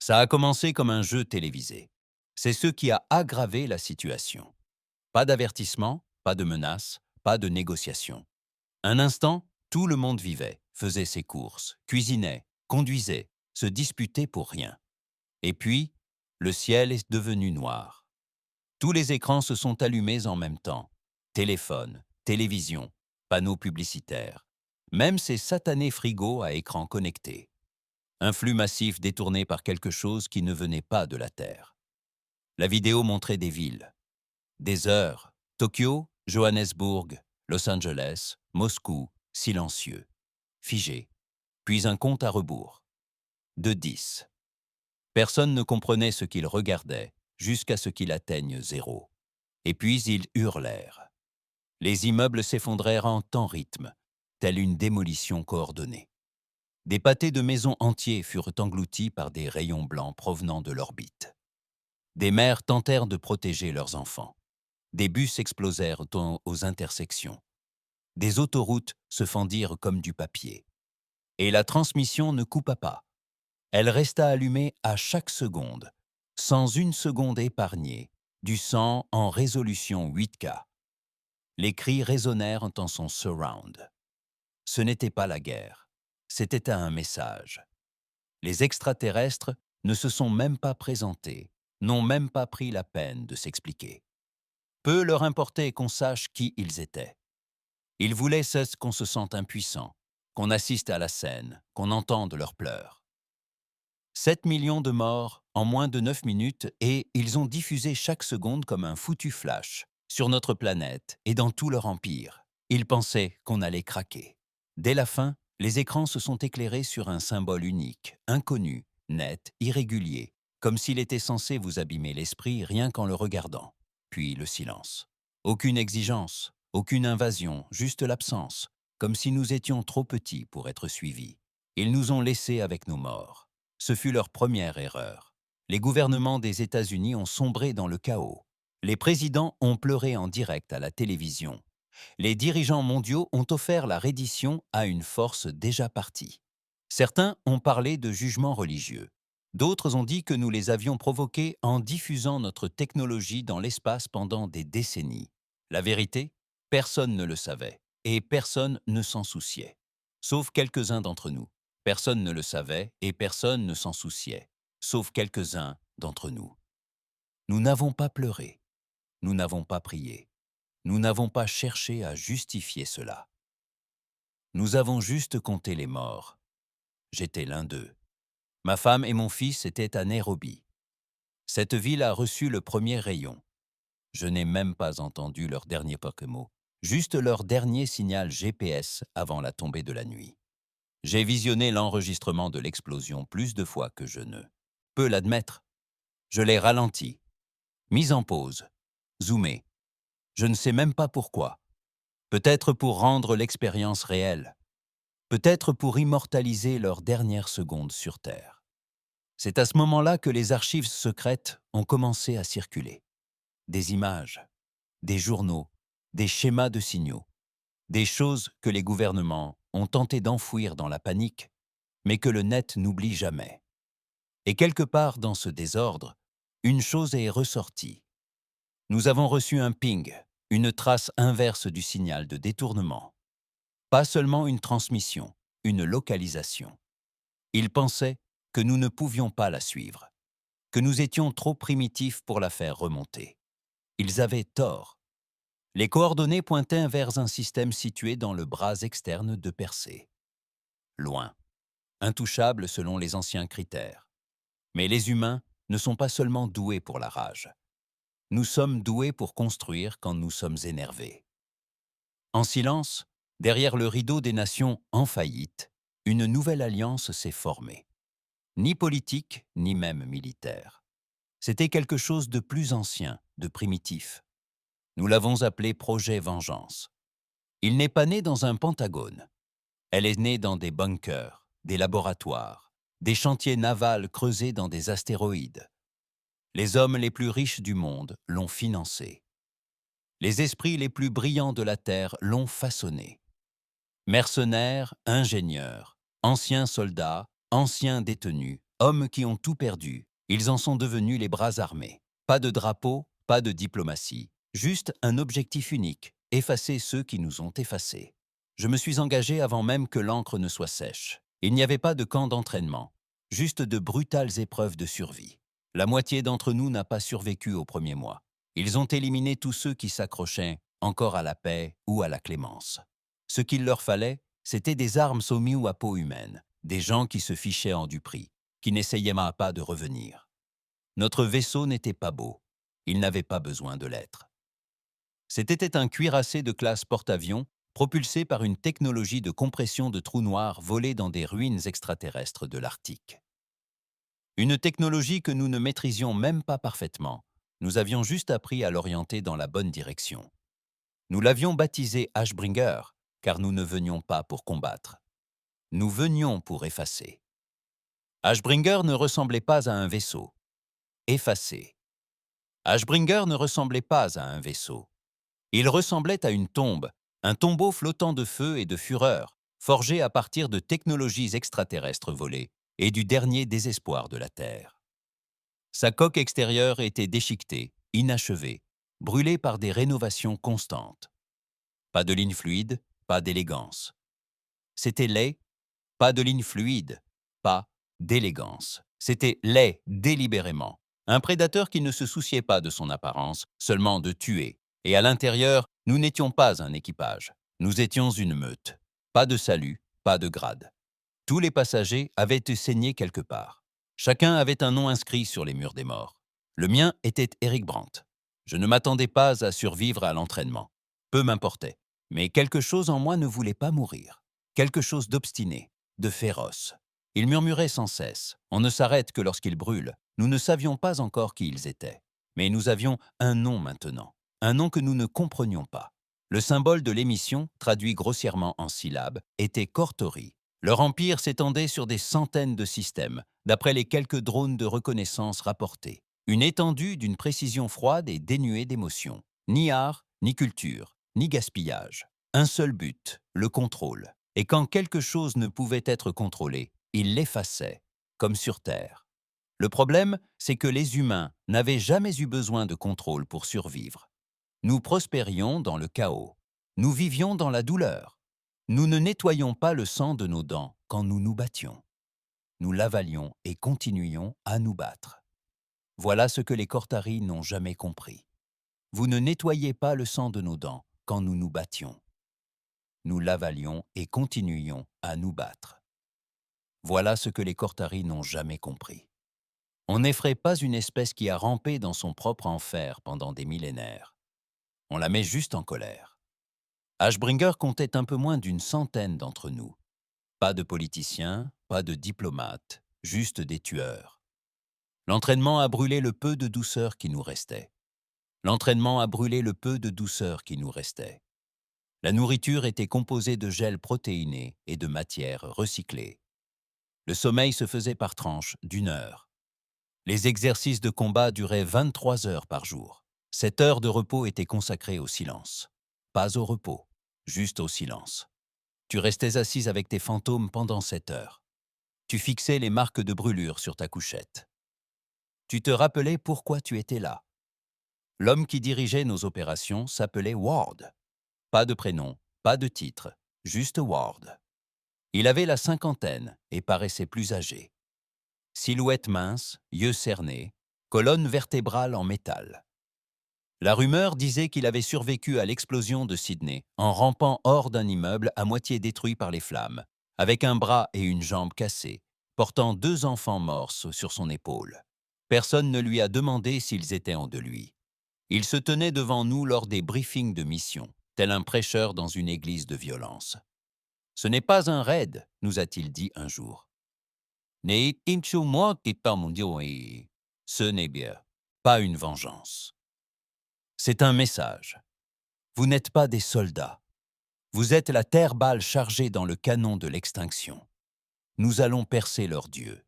Ça a commencé comme un jeu télévisé. C'est ce qui a aggravé la situation. Pas d'avertissement, pas de menace, pas de négociation. Un instant, tout le monde vivait, faisait ses courses, cuisinait, conduisait, se disputait pour rien. Et puis, le ciel est devenu noir. Tous les écrans se sont allumés en même temps. Téléphone, télévision, panneaux publicitaires. Même ces satanés frigos à écran connecté. Un flux massif détourné par quelque chose qui ne venait pas de la Terre. La vidéo montrait des villes, des heures, Tokyo, Johannesburg, Los Angeles, Moscou, silencieux, figé, puis un compte à rebours, de 10. Personne ne comprenait ce qu'ils regardaient jusqu'à ce qu'il atteigne 0. Et puis ils hurlèrent. Les immeubles s'effondrèrent en temps rythme, telle une démolition coordonnée. Des pâtés de maisons entiers furent engloutis par des rayons blancs provenant de l'orbite. Des mères tentèrent de protéger leurs enfants. Des bus explosèrent aux intersections. Des autoroutes se fendirent comme du papier. Et la transmission ne coupa pas. Elle resta allumée à chaque seconde, sans une seconde épargnée, du sang en résolution 8K. Les cris résonnèrent en son surround. Ce n'était pas la guerre, c'était un message. Les extraterrestres ne se sont même pas présentés, n'ont même pas pris la peine de s'expliquer. Peu leur importait qu'on sache qui ils étaient. Ils voulaient qu'on se sente impuissant, qu'on assiste à la scène, qu'on entende leurs pleurs. 7 millions de morts en moins de 9 minutes et ils ont diffusé chaque seconde comme un foutu flash sur notre planète et dans tout leur empire. Ils pensaient qu'on allait craquer. Dès la fin, les écrans se sont éclairés sur un symbole unique, inconnu, net, irrégulier, comme s'il était censé vous abîmer l'esprit rien qu'en le regardant. Puis le silence. Aucune exigence, aucune invasion, juste l'absence, comme si nous étions trop petits pour être suivis. Ils nous ont laissés avec nos morts. Ce fut leur première erreur. Les gouvernements des États-Unis ont sombré dans le chaos. Les présidents ont pleuré en direct à la télévision. Les dirigeants mondiaux ont offert la reddition à une force déjà partie. Certains ont parlé de jugement religieux. D'autres ont dit que nous les avions provoqués en diffusant notre technologie dans l'espace pendant des décennies. La vérité, personne ne le savait et personne ne s'en souciait, sauf quelques-uns d'entre nous. Personne ne le savait et personne ne s'en souciait, sauf quelques-uns d'entre nous. Nous n'avons pas pleuré, nous n'avons pas prié, nous n'avons pas cherché à justifier cela. Nous avons juste compté les morts. J'étais l'un d'eux. Ma femme et mon fils étaient à Nairobi. Cette ville a reçu le premier rayon. Je n'ai même pas entendu leur dernier Pokémon, juste leur dernier signal GPS avant la tombée de la nuit. J'ai visionné l'enregistrement de l'explosion plus de fois que je ne peux l'admettre. Je l'ai ralenti, mis en pause, zoomé. Je ne sais même pas pourquoi. Peut-être pour rendre l'expérience réelle. Peut-être pour immortaliser leurs dernières secondes sur Terre. C'est à ce moment-là que les archives secrètes ont commencé à circuler. Des images, des journaux, des schémas de signaux, des choses que les gouvernements ont tenté d'enfouir dans la panique, mais que le net n'oublie jamais. Et quelque part dans ce désordre, une chose est ressortie. Nous avons reçu un ping, une trace inverse du signal de détournement. Pas seulement une transmission, une localisation. Ils pensaient que nous ne pouvions pas la suivre, que nous étions trop primitifs pour la faire remonter. Ils avaient tort. Les coordonnées pointaient vers un système situé dans le bras externe de Persée. Loin, intouchable selon les anciens critères. Mais les humains ne sont pas seulement doués pour la rage. Nous sommes doués pour construire quand nous sommes énervés. En silence, derrière le rideau des nations en faillite, une nouvelle alliance s'est formée. Ni politique, ni même militaire. C'était quelque chose de plus ancien, de primitif. Nous l'avons appelé Projet Vengeance. Il n'est pas né dans un pentagone. Elle est née dans des bunkers, des laboratoires, des chantiers navals creusés dans des astéroïdes. Les hommes les plus riches du monde l'ont financée. Les esprits les plus brillants de la Terre l'ont façonnée. Mercenaires, ingénieurs, anciens soldats, anciens détenus, Hommes qui ont tout perdu, ils en sont devenus les bras armés. Pas de drapeau, pas de diplomatie, juste un objectif unique, effacer ceux qui nous ont effacés. Je me suis engagé avant même que l'encre ne soit sèche. Il n'y avait pas de camp d'entraînement, juste de brutales épreuves de survie. La moitié d'entre nous n'a pas survécu au premier mois. Ils ont éliminé tous ceux qui s'accrochaient encore à la paix ou à la clémence. Ce qu'il leur fallait, c'était des armes soumises à peau humaine, des gens qui se fichaient en du prix, qui n'essayaient pas de revenir. Notre vaisseau n'était pas beau. Il n'avait pas besoin de l'être. C'était un cuirassé de classe porte-avions propulsé par une technologie de compression de trous noirs volée dans des ruines extraterrestres de l'Arctique. Une technologie que nous ne maîtrisions même pas parfaitement. Nous avions juste appris à l'orienter dans la bonne direction. Nous l'avions baptisé Ashbringer, car nous ne venions pas pour combattre. Nous venions pour effacer. Ashbringer ne ressemblait pas à un vaisseau. Effacer. Ashbringer ne ressemblait pas à un vaisseau. Il ressemblait à une tombe, un tombeau flottant de feu et de fureur, forgé à partir de technologies extraterrestres volées et du dernier désespoir de la Terre. Sa coque extérieure était déchiquetée, inachevée, brûlée par des rénovations constantes. Pas de ligne fluide, pas d'élégance. C'était laid, pas de ligne fluide, pas d'élégance. C'était laid délibérément. Un prédateur qui ne se souciait pas de son apparence, seulement de tuer. Et à l'intérieur, nous n'étions pas un équipage. Nous étions une meute. Pas de salut, pas de grade. Tous les passagers avaient été saignés quelque part. Chacun avait un nom inscrit sur les murs des morts. Le mien était Eric Brandt. Je ne m'attendais pas à survivre à l'entraînement. Peu m'importait. Mais quelque chose en moi ne voulait pas mourir. Quelque chose d'obstiné, de féroce. Ils murmuraient sans cesse. On ne s'arrête que lorsqu'ils brûlent. Nous ne savions pas encore qui ils étaient. Mais nous avions un nom maintenant. Un nom que nous ne comprenions pas. Le symbole de l'émission, traduit grossièrement en syllabes, était Cortori. Leur empire s'étendait sur des centaines de systèmes, d'après les quelques drones de reconnaissance rapportés. Une étendue d'une précision froide et dénuée d'émotion. Ni art, ni culture, ni gaspillage. Un seul but, le contrôle. Et quand quelque chose ne pouvait être contrôlé, il l'effaçait, comme sur Terre. Le problème, c'est que les humains n'avaient jamais eu besoin de contrôle pour survivre. Nous prospérions dans le chaos. Nous vivions dans la douleur. Nous ne nettoyions pas le sang de nos dents quand nous nous battions. Nous l'avalions et continuions à nous battre. Voilà ce que les Cortari n'ont jamais compris. Vous ne nettoyez pas le sang de nos dents quand nous nous battions. Nous l'avalions et continuions à nous battre. Voilà ce que les Cortari n'ont jamais compris. On n'effraie pas une espèce qui a rampé dans son propre enfer pendant des millénaires. On la met juste en colère. Ashbringer comptait un peu moins d'une centaine d'entre nous. Pas de politiciens, pas de diplomates, juste des tueurs. L'entraînement a brûlé le peu de douceur qui nous restait. L'entraînement a brûlé le peu de douceur qui nous restait. La nourriture était composée de gel protéiné et de matières recyclées. Le sommeil se faisait par tranches d'1 heure. Les exercices de combat duraient 23 heures par jour. 7 heures de repos étaient consacrées au silence. Pas au repos, juste au silence. Tu restais assise avec tes fantômes pendant 7 heures. Tu fixais les marques de brûlure sur ta couchette. Tu te rappelais pourquoi tu étais là. L'homme qui dirigeait nos opérations s'appelait Ward. Pas de prénom, pas de titre, juste Ward. Il avait la cinquantaine et paraissait plus âgé. Silhouette mince, yeux cernés, colonne vertébrale en métal. La rumeur disait qu'il avait survécu à l'explosion de Sydney en rampant hors d'un immeuble à moitié détruit par les flammes, avec un bras et une jambe cassés, portant 2 enfants morts sur son épaule. Personne ne lui a demandé s'ils étaient en de lui. Il se tenait devant nous lors des briefings de mission, tel un prêcheur dans une église de violence. « Ce n'est pas un raid », nous a-t-il dit un jour. « Ce n'est bien, pas une vengeance. » C'est un message. Vous n'êtes pas des soldats. Vous êtes la terre-balle chargée dans le canon de l'extinction. Nous allons percer leur Dieu.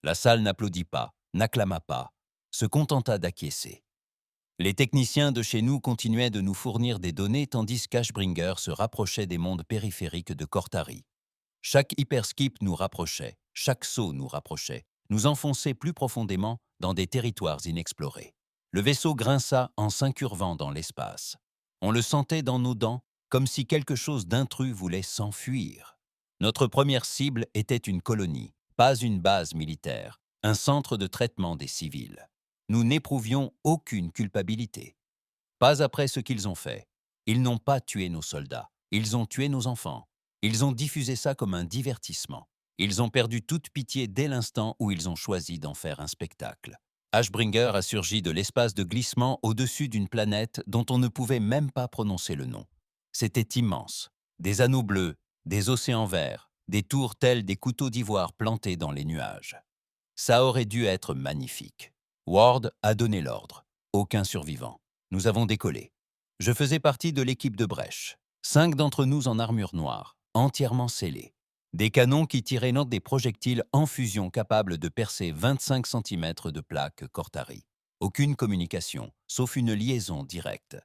La salle n'applaudit pas, n'acclama pas, se contenta d'acquiescer. Les techniciens de chez nous continuaient de nous fournir des données tandis qu'Ashbringer se rapprochait des mondes périphériques de Cortari. Chaque hyperskip nous rapprochait, chaque saut nous rapprochait, nous enfoncer plus profondément dans des territoires inexplorés. Le vaisseau grinça en s'incurvant dans l'espace. On le sentait dans nos dents, comme si quelque chose d'intrus voulait s'enfuir. Notre première cible était une colonie, pas une base militaire, un centre de traitement des civils. Nous n'éprouvions aucune culpabilité. Pas après ce qu'ils ont fait. Ils n'ont pas tué nos soldats, ils ont tué nos enfants. Ils ont diffusé ça comme un divertissement. Ils ont perdu toute pitié dès l'instant où ils ont choisi d'en faire un spectacle. Ashbringer a surgi de l'espace de glissement au-dessus d'une planète dont on ne pouvait même pas prononcer le nom. C'était immense. Des anneaux bleus, des océans verts, des tours telles des couteaux d'ivoire plantés dans les nuages. Ça aurait dû être magnifique. Ward a donné l'ordre. Aucun survivant. Nous avons décollé. Je faisais partie de l'équipe de brèche. 5 d'entre nous en armure noire, entièrement scellés. Des canons qui tiraient des projectiles en fusion capables de percer 25 cm de plaques Cortari. Aucune communication, sauf une liaison directe.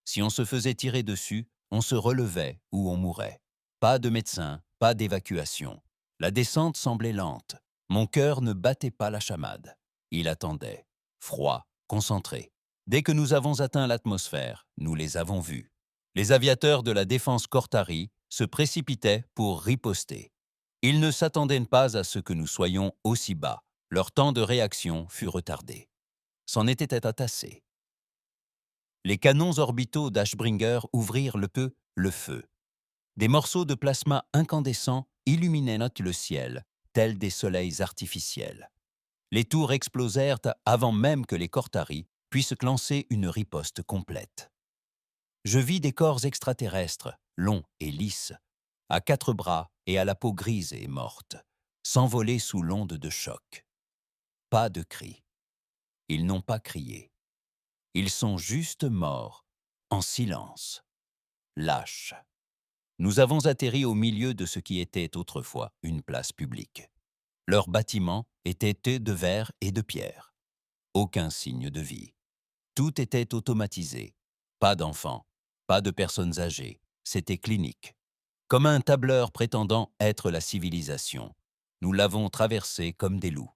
Si on se faisait tirer dessus, on se relevait ou on mourait. Pas de médecin, pas d'évacuation. La descente semblait lente. Mon cœur ne battait pas la chamade. Il attendait, froid, concentré. Dès que nous avons atteint l'atmosphère, nous les avons vus. Les aviateurs de la défense Cortari se précipitaient pour riposter. Ils ne s'attendaient pas à ce que nous soyons aussi bas. Leur temps de réaction fut retardé. C'en était assez. Les canons orbitaux d'Ashbringer ouvrirent le feu. Des morceaux de plasma incandescent illuminaient le ciel, tels des soleils artificiels. Les tours explosèrent avant même que les Cortari puissent lancer une riposte complète. Je vis des corps extraterrestres, longs et lisses, à 4 bras et à la peau grise et morte, s'envoler sous l'onde de choc. Pas de cris. Ils n'ont pas crié. Ils sont juste morts, en silence, lâches. Nous avons atterri au milieu de ce qui était autrefois une place publique. Leurs bâtiments étaient de verre et de pierre. Aucun signe de vie. Tout était automatisé. Pas d'enfants, pas de personnes âgées. C'était clinique. Comme un tableur prétendant être la civilisation, nous l'avons traversé comme des loups.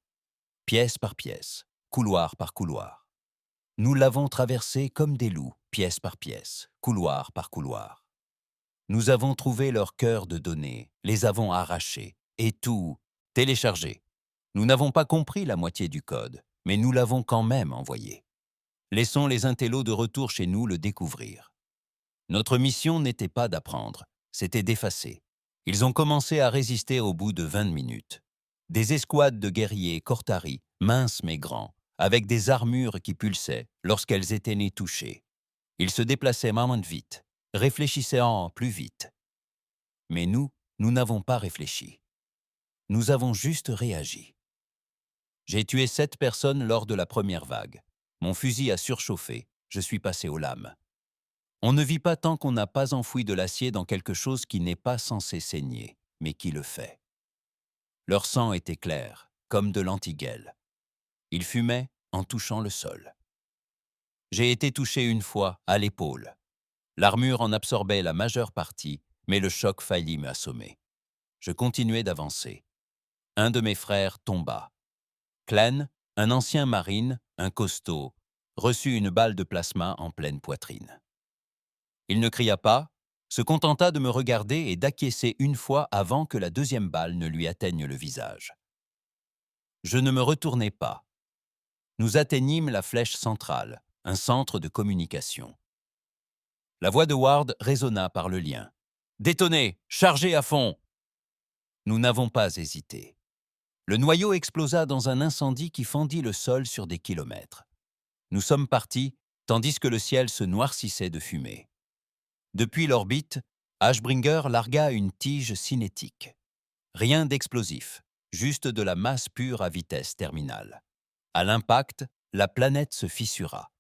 Pièce par pièce, couloir par couloir. Nous l'avons traversé comme des loups, pièce par pièce, couloir par couloir. Nous avons trouvé leur cœur de données, les avons arrachés, et tout téléchargé. Nous n'avons pas compris la moitié du code, mais nous l'avons quand même envoyé. Laissons les intellos de retour chez nous le découvrir. Notre mission n'était pas d'apprendre, c'était d'effacer. Ils ont commencé à résister au bout de 20 minutes. Des escouades de guerriers Cortari, minces mais grands, avec des armures qui pulsaient lorsqu'elles étaient nées touchées. Ils se déplaçaient vite, réfléchissant plus vite. Mais nous n'avons pas réfléchi. Nous avons juste réagi. J'ai tué 7 personnes lors de la première vague. Mon fusil a surchauffé, je suis passé aux lames. On ne vit pas tant qu'on n'a pas enfoui de l'acier dans quelque chose qui n'est pas censé saigner, mais qui le fait. Leur sang était clair, comme de l'antiguelle. Ils fumaient en touchant le sol. J'ai été touché une fois, à l'épaule. L'armure en absorbait la majeure partie, mais le choc faillit m'assommer. Je continuais d'avancer. Un de mes frères tomba. Glenn, un ancien marine, un costaud, reçut une balle de plasma en pleine poitrine. Il ne cria pas, se contenta de me regarder et d'acquiescer une fois avant que la deuxième balle ne lui atteigne le visage. Je ne me retournai pas. Nous atteignîmes la flèche centrale, un centre de communication. La voix de Ward résonna par le lien. « Détonez! Chargez à fond !» Nous n'avons pas hésité. Le noyau explosa dans un incendie qui fendit le sol sur des kilomètres. Nous sommes partis, tandis que le ciel se noircissait de fumée. Depuis l'orbite, Ashbringer largua une tige cinétique. Rien d'explosif, juste de la masse pure à vitesse terminale. À l'impact, la planète se fissura.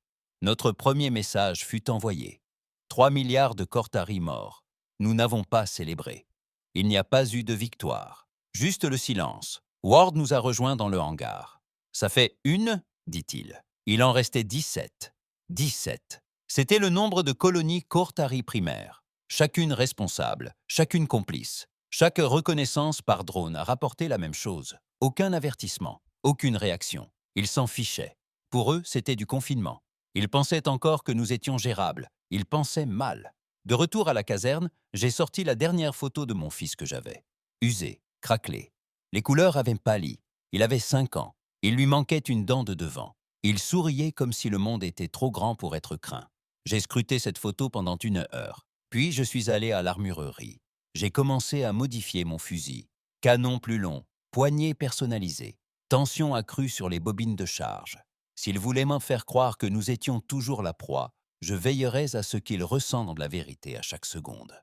Notre premier message fut envoyé. 3 milliards de Cortari morts. Nous n'avons pas célébré. Il n'y a pas eu de victoire. Juste le silence. Ward nous a rejoints dans le hangar. « Ça fait une » dit-il. Il en restait 17. 17. C'était le nombre de colonies Cortari primaires. Chacune responsable, chacune complice. Chaque reconnaissance par drone a rapporté la même chose. Aucun avertissement. Aucune réaction. Ils s'en fichaient. Pour eux, c'était du confinement. Ils pensaient encore que nous étions gérables. Ils pensaient mal. De retour à la caserne, j'ai sorti la dernière photo de mon fils que j'avais. Usé, craquelé. Les couleurs avaient pâli. Il avait 5 ans. Il lui manquait une dent de devant. Il souriait comme si le monde était trop grand pour être craint. J'ai scruté cette photo pendant 1 heure. Puis je suis allé à l'armurerie. J'ai commencé à modifier mon fusil. Canon plus long, poignée personnalisée, tension accrue sur les bobines de charge. S'il voulait m'en faire croire que nous étions toujours la proie, je veillerais à ce qu'il ressemble la vérité à chaque seconde.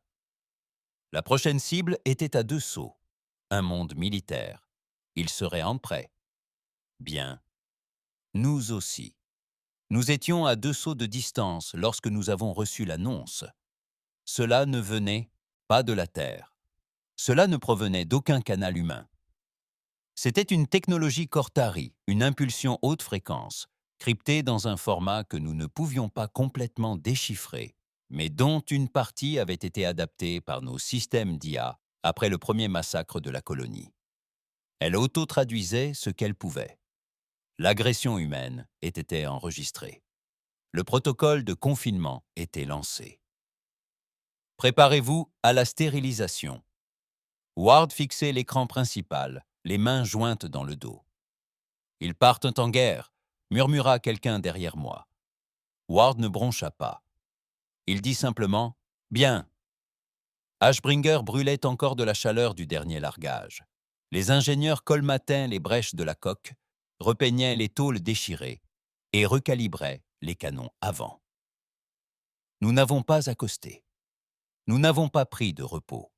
La prochaine cible était à 2 sauts. Un monde militaire. Il serait en prêt. Bien. Nous aussi. Nous étions à 2 sauts de distance lorsque nous avons reçu l'annonce. Cela ne venait pas de la Terre. Cela ne provenait d'aucun canal humain. C'était une technologie Cortari, une impulsion haute fréquence, cryptée dans un format que nous ne pouvions pas complètement déchiffrer, mais dont une partie avait été adaptée par nos systèmes d'IA après le premier massacre de la colonie. Elle auto-traduisait ce qu'elle pouvait. L'agression humaine était enregistrée. Le protocole de confinement était lancé. Préparez-vous à la stérilisation. Ward fixait l'écran principal, les mains jointes dans le dos. Ils partent en guerre, murmura quelqu'un derrière moi. Ward ne broncha pas. Il dit simplement « Bien ». Ashbringer brûlait encore de la chaleur du dernier largage. Les ingénieurs colmataient les brèches de la coque, repeignaient les tôles déchirées et recalibraient les canons avant. Nous n'avons pas accosté. Nous n'avons pas pris de repos.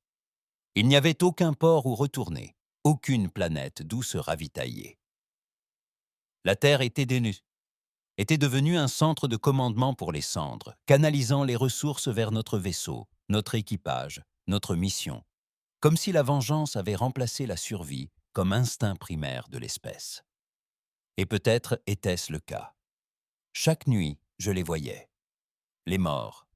Il n'y avait aucun port où retourner, aucune planète d'où se ravitailler. La Terre était devenue un centre de commandement pour les cendres, canalisant les ressources vers notre vaisseau, notre équipage, notre mission, comme si la vengeance avait remplacé la survie comme instinct primaire de l'espèce. Et peut-être était-ce le cas. Chaque nuit, je les voyais. Les morts.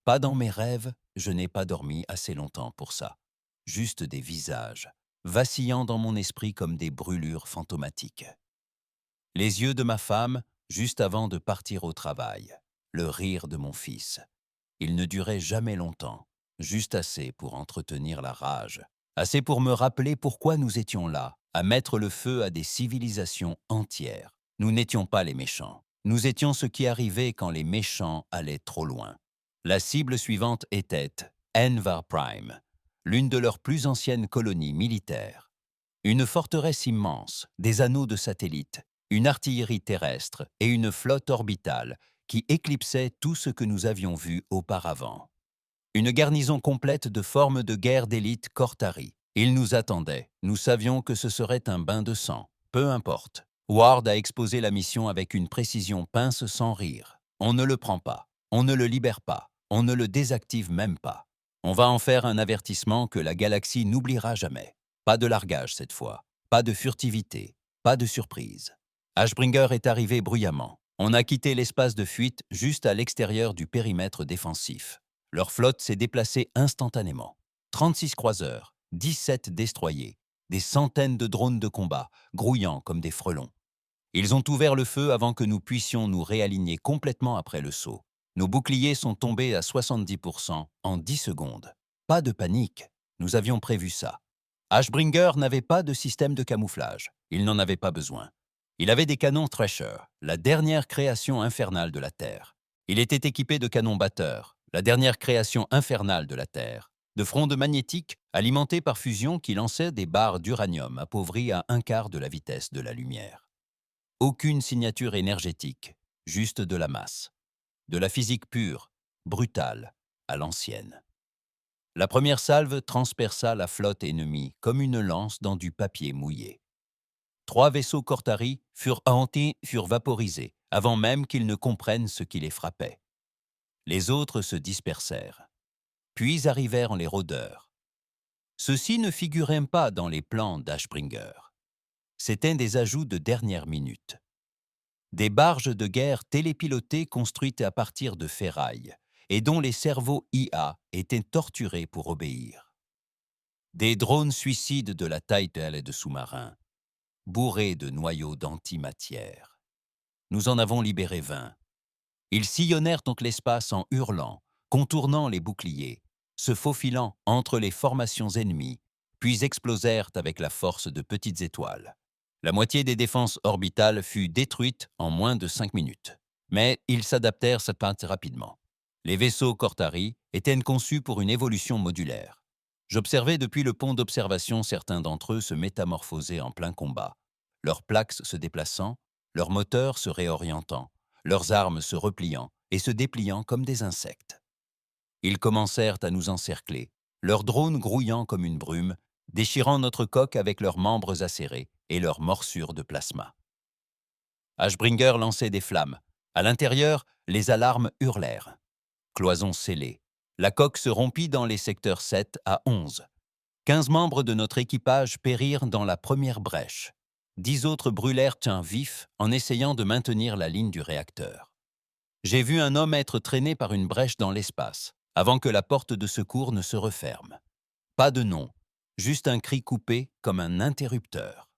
Pas dans mes rêves, je n'ai pas dormi assez longtemps pour ça. Juste des visages, vacillant dans mon esprit comme des brûlures fantomatiques. Les yeux de ma femme, juste avant de partir au travail. Le rire de mon fils. Il ne durait jamais longtemps, juste assez pour entretenir la rage, assez pour me rappeler pourquoi nous étions là, à mettre le feu à des civilisations entières. Nous n'étions pas les méchants. Nous étions ce qui arrivait quand les méchants allaient trop loin. La cible suivante était Envar Prime, l'une de leurs plus anciennes colonies militaires. Une forteresse immense, des anneaux de satellites, une artillerie terrestre et une flotte orbitale qui éclipsait tout ce que nous avions vu auparavant. Une garnison complète de formes de guerre d'élite Cortari. Ils nous attendaient. Nous savions que ce serait un bain de sang. Peu importe. Ward a exposé la mission avec une précision pince sans rire. On ne le prend pas. On ne le libère pas. On ne le désactive même pas. On va en faire un avertissement que la galaxie n'oubliera jamais. Pas de largage cette fois. Pas de furtivité. Pas de surprise. Ashbringer est arrivé bruyamment. On a quitté l'espace de fuite juste à l'extérieur du périmètre défensif. Leur flotte s'est déplacée instantanément. 36 croiseurs, 17 destroyers, des centaines de drones de combat, grouillant comme des frelons. Ils ont ouvert le feu avant que nous puissions nous réaligner complètement après le saut. Nos boucliers sont tombés à 70% en 10 secondes. Pas de panique, nous avions prévu ça. Ashbringer n'avait pas de système de camouflage. Il n'en avait pas besoin. Il avait des canons Thresher, la dernière création infernale de la Terre. Il était équipé de canons batteurs, la dernière création infernale de la Terre, de frondes magnétiques alimentés par fusion qui lançaient des barres d'uranium appauvries à 1/4 de la vitesse de la lumière. Aucune signature énergétique, juste de la masse. De la physique pure, brutale, à l'ancienne. La première salve transperça la flotte ennemie comme une lance dans du papier mouillé. 3 vaisseaux Cortari furent vaporisés, avant même qu'ils ne comprennent ce qui les frappait. Les autres se dispersèrent. Puis arrivèrent les rôdeurs. Ceux-ci ne figuraient pas dans les plans d'Ashbringer. C'étaient des ajouts de dernière minute. Des barges de guerre télépilotées construites à partir de ferraille et dont les cerveaux IA étaient torturés pour obéir. Des drones suicides de la taille de sous-marins. bourrés de noyaux d'antimatière. Nous en avons libéré 20. Ils sillonnèrent donc l'espace en hurlant, contournant les boucliers, se faufilant entre les formations ennemies, puis explosèrent avec la force de petites étoiles. La moitié des défenses orbitales fut détruite en moins de 5 minutes. Mais ils s'adaptèrent rapidement. Les vaisseaux Cortari étaient conçus pour une évolution modulaire. J'observais depuis le pont d'observation certains d'entre eux se métamorphoser en plein combat, leurs plaques se déplaçant, leurs moteurs se réorientant, leurs armes se repliant et se dépliant comme des insectes. Ils commencèrent à nous encercler, leurs drones grouillant comme une brume, déchirant notre coque avec leurs membres acérés et leurs morsures de plasma. Ashbringer lançait des flammes. À l'intérieur, les alarmes hurlèrent. Cloison scellée. La coque se rompit dans les secteurs 7 à 11. 15 membres de notre équipage périrent dans la première brèche. 10 autres brûlèrent un vif en essayant de maintenir la ligne du réacteur. J'ai vu un homme être traîné par une brèche dans l'espace, avant que la porte de secours ne se referme. Pas de nom, juste un cri coupé comme un interrupteur.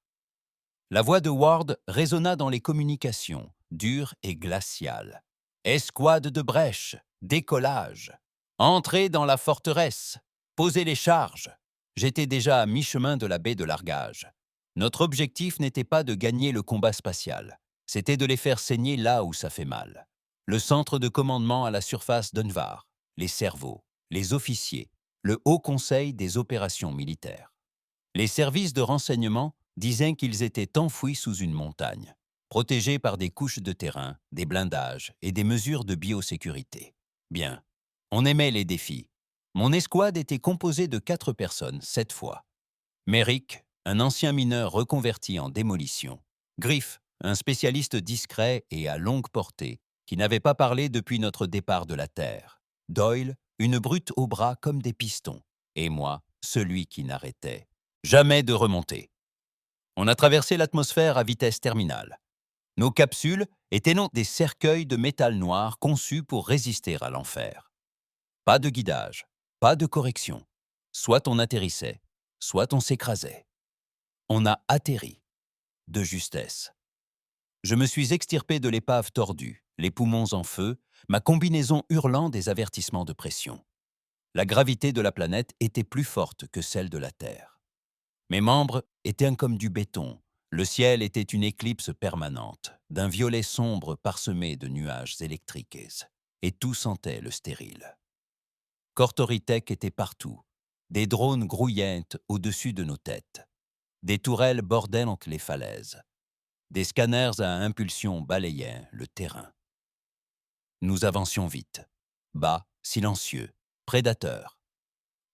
La voix de Ward résonna dans les communications, dure et glaciale. « Escouade de brèche, décollage. Entrez dans la forteresse. Posez les charges. » J'étais déjà à mi-chemin de la baie de largage. Notre objectif n'était pas de gagner le combat spatial. C'était de les faire saigner là où ça fait mal. Le centre de commandement à la surface d'Unvar, les cerveaux, les officiers, le Haut Conseil des opérations militaires. Les services de renseignement disaient qu'ils étaient enfouis sous une montagne, protégés par des couches de terrain, des blindages et des mesures de biosécurité. Bien, on aimait les défis. Mon escouade était composée de 4 personnes, cette fois. Merrick, un ancien mineur reconverti en démolition. Griff, un spécialiste discret et à longue portée, qui n'avait pas parlé depuis notre départ de la Terre. Doyle, une brute aux bras comme des pistons. Et moi, celui qui n'arrêtait jamais de remonter. On a traversé l'atmosphère à vitesse terminale. Nos capsules étaient non des cercueils de métal noir conçus pour résister à l'enfer. Pas de guidage, pas de correction. Soit on atterrissait, soit on s'écrasait. On a atterri, de justesse. Je me suis extirpé de l'épave tordue, les poumons en feu, ma combinaison hurlant des avertissements de pression. La gravité de la planète était plus forte que celle de la Terre. Mes membres étaient comme du béton. Le ciel était une éclipse permanente, d'un violet sombre parsemé de nuages électriques, et tout sentait le stérile. Cortoritech était partout. Des drones grouillaient au-dessus de nos têtes. Des tourelles bordaient entre les falaises. Des scanners à impulsion balayaient le terrain. Nous avancions vite, bas, silencieux, prédateurs.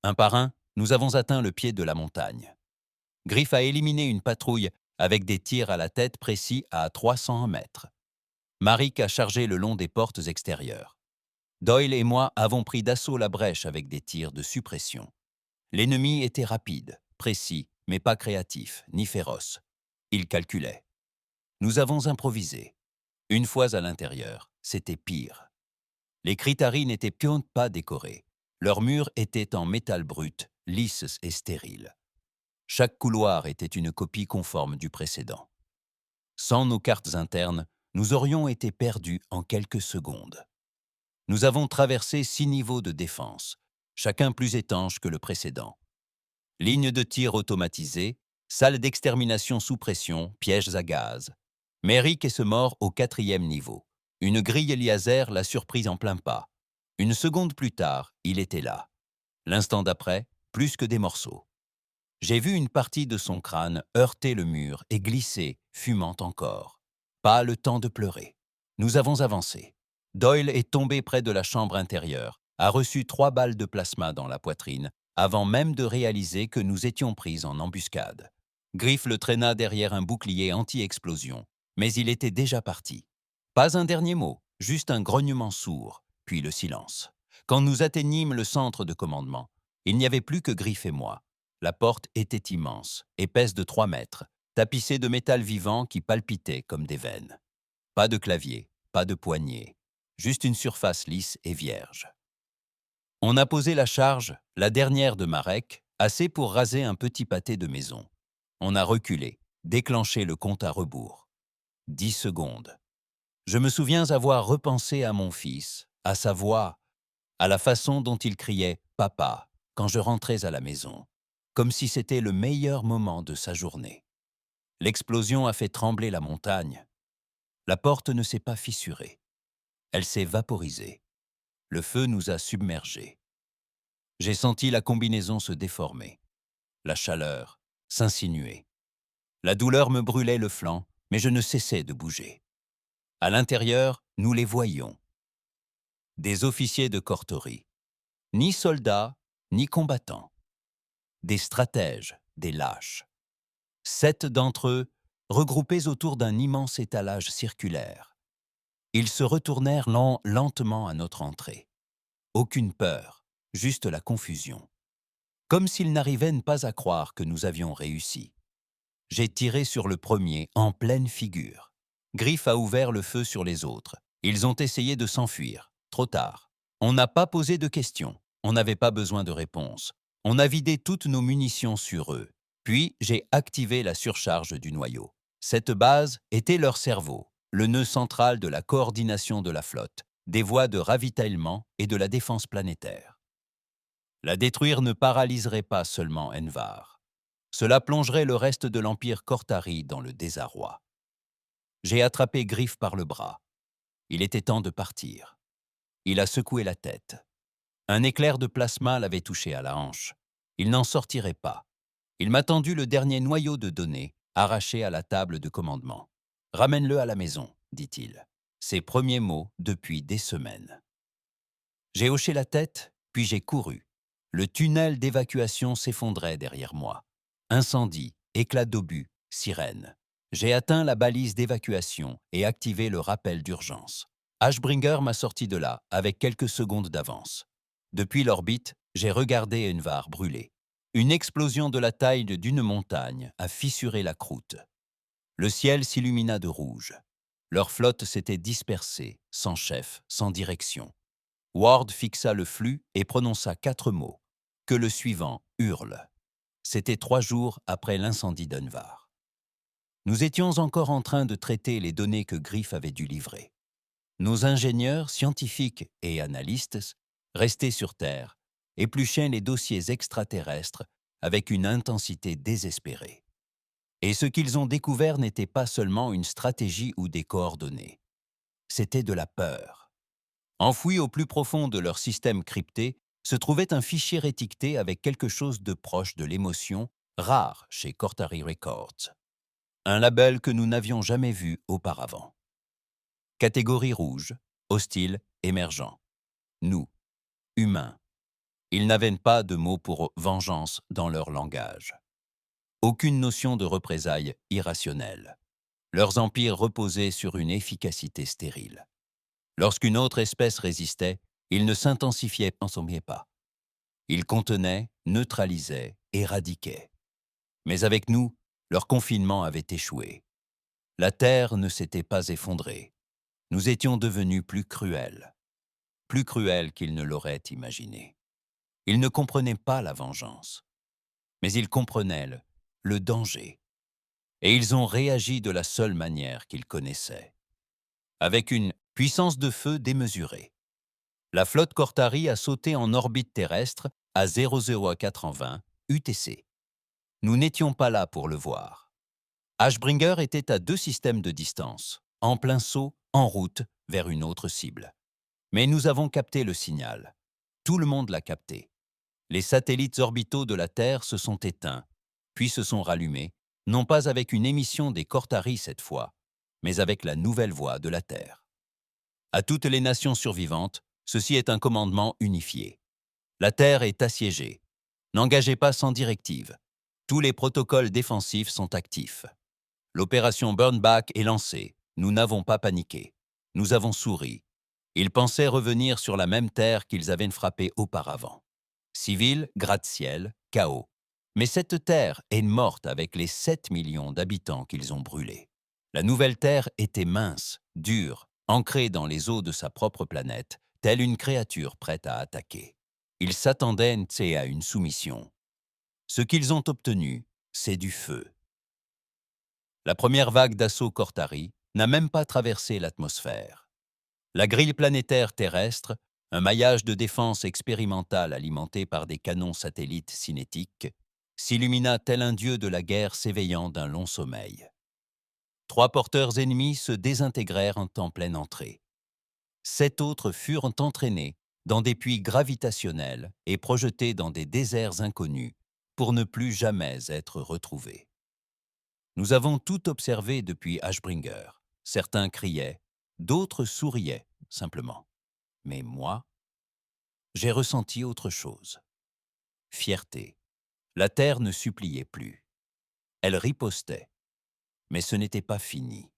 Un par un, nous avons atteint le pied de la montagne. Griff a éliminé une patrouille avec des tirs à la tête précis à 300 mètres. Marik a chargé le long des portes extérieures. Doyle et moi avons pris d'assaut la brèche avec des tirs de suppression. L'ennemi était rapide, précis, mais pas créatif, ni féroce. Il calculait. Nous avons improvisé. Une fois à l'intérieur, c'était pire. Les Critari n'étaient pas décorés. Leurs murs étaient en métal brut, lisses et stériles. Chaque couloir était une copie conforme du précédent. Sans nos cartes internes, nous aurions été perdus en quelques secondes. Nous avons traversé 6 niveaux de défense, chacun plus étanche que le précédent. Ligne de tir automatisée, salle d'extermination sous pression, pièges à gaz. Merrick est mort au 4e niveau. Une grille laser l'a surprise en plein pas. Une seconde plus tard, il était là. L'instant d'après, plus que des morceaux. J'ai vu une partie de son crâne heurter le mur et glisser, fumant encore. Pas le temps de pleurer. Nous avons avancé. Doyle est tombé près de la chambre intérieure, a reçu 3 balles de plasma dans la poitrine, avant même de réaliser que nous étions pris en embuscade. Griff le traîna derrière un bouclier anti-explosion, mais il était déjà parti. Pas un dernier mot, juste un grognement sourd, puis le silence. Quand nous atteignîmes le centre de commandement, il n'y avait plus que Griff et moi. La porte était immense, épaisse de 3 mètres, tapissée de métal vivant qui palpitait comme des veines. Pas de clavier, pas de poignée, juste une surface lisse et vierge. On a posé la charge, la dernière de Marek, assez pour raser un petit pâté de maison. On a reculé, déclencher le compte à rebours. 10 secondes. Je me souviens avoir repensé à mon fils, à sa voix, à la façon dont il criait « Papa » quand je rentrais à la maison, comme si c'était le meilleur moment de sa journée. L'explosion a fait trembler la montagne. La porte ne s'est pas fissurée. Elle s'est vaporisée. Le feu nous a submergés. J'ai senti la combinaison se déformer, la chaleur s'insinuer. La douleur me brûlait le flanc, mais je ne cessais de bouger. À l'intérieur, nous les voyions. Des officiers de Cortorie, ni soldats, ni combattants. Des stratèges, des lâches. 7 d'entre eux, regroupés autour d'un immense étalage circulaire. Ils se retournèrent lentement à notre entrée. Aucune peur, juste la confusion. Comme s'ils n'arrivaient pas à croire que nous avions réussi. J'ai tiré sur le premier, en pleine figure. Griff a ouvert le feu sur les autres. Ils ont essayé de s'enfuir. Trop tard. On n'a pas posé de questions. On n'avait pas besoin de réponses. On a vidé toutes nos munitions sur eux. Puis, j'ai activé la surcharge du noyau. Cette base était leur cerveau, le nœud central de la coordination de la flotte, des voies de ravitaillement et de la défense planétaire. La détruire ne paralyserait pas seulement Envar. Cela plongerait le reste de l'Empire Cortari dans le désarroi. J'ai attrapé Griff par le bras. Il était temps de partir. Il a secoué la tête. Un éclair de plasma l'avait touché à la hanche. Il n'en sortirait pas. Il m'a tendu le dernier noyau de données, arraché à la table de commandement. « Ramène-le à la maison », dit-il. Ses premiers mots depuis des semaines. J'ai hoché la tête, puis j'ai couru. Le tunnel d'évacuation s'effondrait derrière moi. Incendie, éclat d'obus, sirène. J'ai atteint la balise d'évacuation et activé le rappel d'urgence. Ashbringer m'a sorti de là avec quelques secondes d'avance. Depuis l'orbite, j'ai regardé Envar brûler. Une explosion de la taille d'une montagne a fissuré la croûte. Le ciel s'illumina de rouge. Leur flotte s'était dispersée, sans chef, sans direction. Ward fixa le flux et prononça 4 mots. Que le suivant hurle. C'était 3 jours après l'incendie d'Envar. Nous étions encore en train de traiter les données que Griff avait dû livrer. Nos ingénieurs, scientifiques et analystes, restés sur Terre, épluchaient les dossiers extraterrestres avec une intensité désespérée. Et ce qu'ils ont découvert n'était pas seulement une stratégie ou des coordonnées. C'était de la peur. Enfoui au plus profond de leur système crypté, se trouvait un fichier étiqueté avec quelque chose de proche de l'émotion, rare chez Cortari Records. Un label que nous n'avions jamais vu auparavant. Catégorie rouge, hostile, émergent. Nous, humains. Ils n'avaient pas de mots pour vengeance dans leur langage. Aucune notion de représailles irrationnelles. Leurs empires reposaient sur une efficacité stérile. Lorsqu'une autre espèce résistait, ils ne s'intensifiaient pas. Ils contenaient, neutralisaient, éradiquaient. Mais avec nous, leur confinement avait échoué. La Terre ne s'était pas effondrée. Nous étions devenus plus cruels qu'ils ne l'auraient imaginé. Ils ne comprenaient pas la vengeance, mais ils comprenaient le danger. Et ils ont réagi de la seule manière qu'ils connaissaient, avec une puissance de feu démesurée. La flotte Cortari a sauté en orbite terrestre à 00420 UTC. Nous n'étions pas là pour le voir. Ashbringer était à 2 systèmes de distance, en plein saut, en route vers une autre cible. Mais nous avons capté le signal. Tout le monde l'a capté. Les satellites orbitaux de la Terre se sont éteints, puis se sont rallumés, non pas avec une émission des Cortari cette fois, mais avec la nouvelle voix de la Terre. À toutes les nations survivantes, ceci est un commandement unifié. La Terre est assiégée. N'engagez pas sans directive. Tous les protocoles défensifs sont actifs. L'opération Burnback est lancée. Nous n'avons pas paniqué. Nous avons souri. Ils pensaient revenir sur la même terre qu'ils avaient frappée auparavant. Civils, gratte-ciel, chaos. Mais cette terre est morte avec les 7 millions d'habitants qu'ils ont brûlés. La nouvelle terre était mince, dure, ancrée dans les eaux de sa propre planète, telle une créature prête à attaquer. Ils s'attendaient à une soumission. Ce qu'ils ont obtenu, c'est du feu. La première vague d'assaut Cortari n'a même pas traversé l'atmosphère. La grille planétaire terrestre, un maillage de défense expérimental alimenté par des canons satellites cinétiques, s'illumina tel un dieu de la guerre s'éveillant d'un long sommeil. 3 porteurs ennemis se désintégrèrent en pleine entrée. 7 autres furent entraînés dans des puits gravitationnels et projetés dans des déserts inconnus pour ne plus jamais être retrouvés. Nous avons tout observé depuis Ashbringer. Certains criaient, d'autres souriaient, simplement. Mais moi, j'ai ressenti autre chose. Fierté. La Terre ne suppliait plus. Elle ripostait. Mais ce n'était pas fini.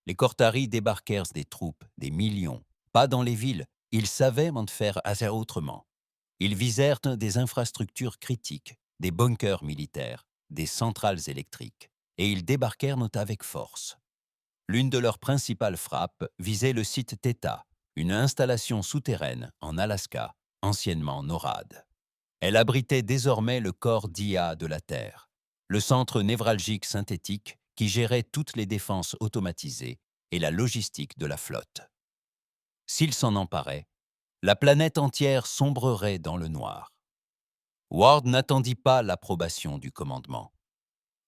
Les Cortari débarquèrent des troupes, des millions, pas dans les villes. Ils savaient en faire assez autrement. Ils visèrent des infrastructures critiques, des bunkers militaires, des centrales électriques, et ils débarquèrent avec force. L'une de leurs principales frappes visait le site Theta, une installation souterraine en Alaska, anciennement NORAD. Elle abritait désormais le corps d'IA de la Terre, le centre névralgique synthétique qui gérait toutes les défenses automatisées et la logistique de la flotte. S'il s'en emparait, la planète entière sombrerait dans le noir. Ward n'attendit pas l'approbation du commandement.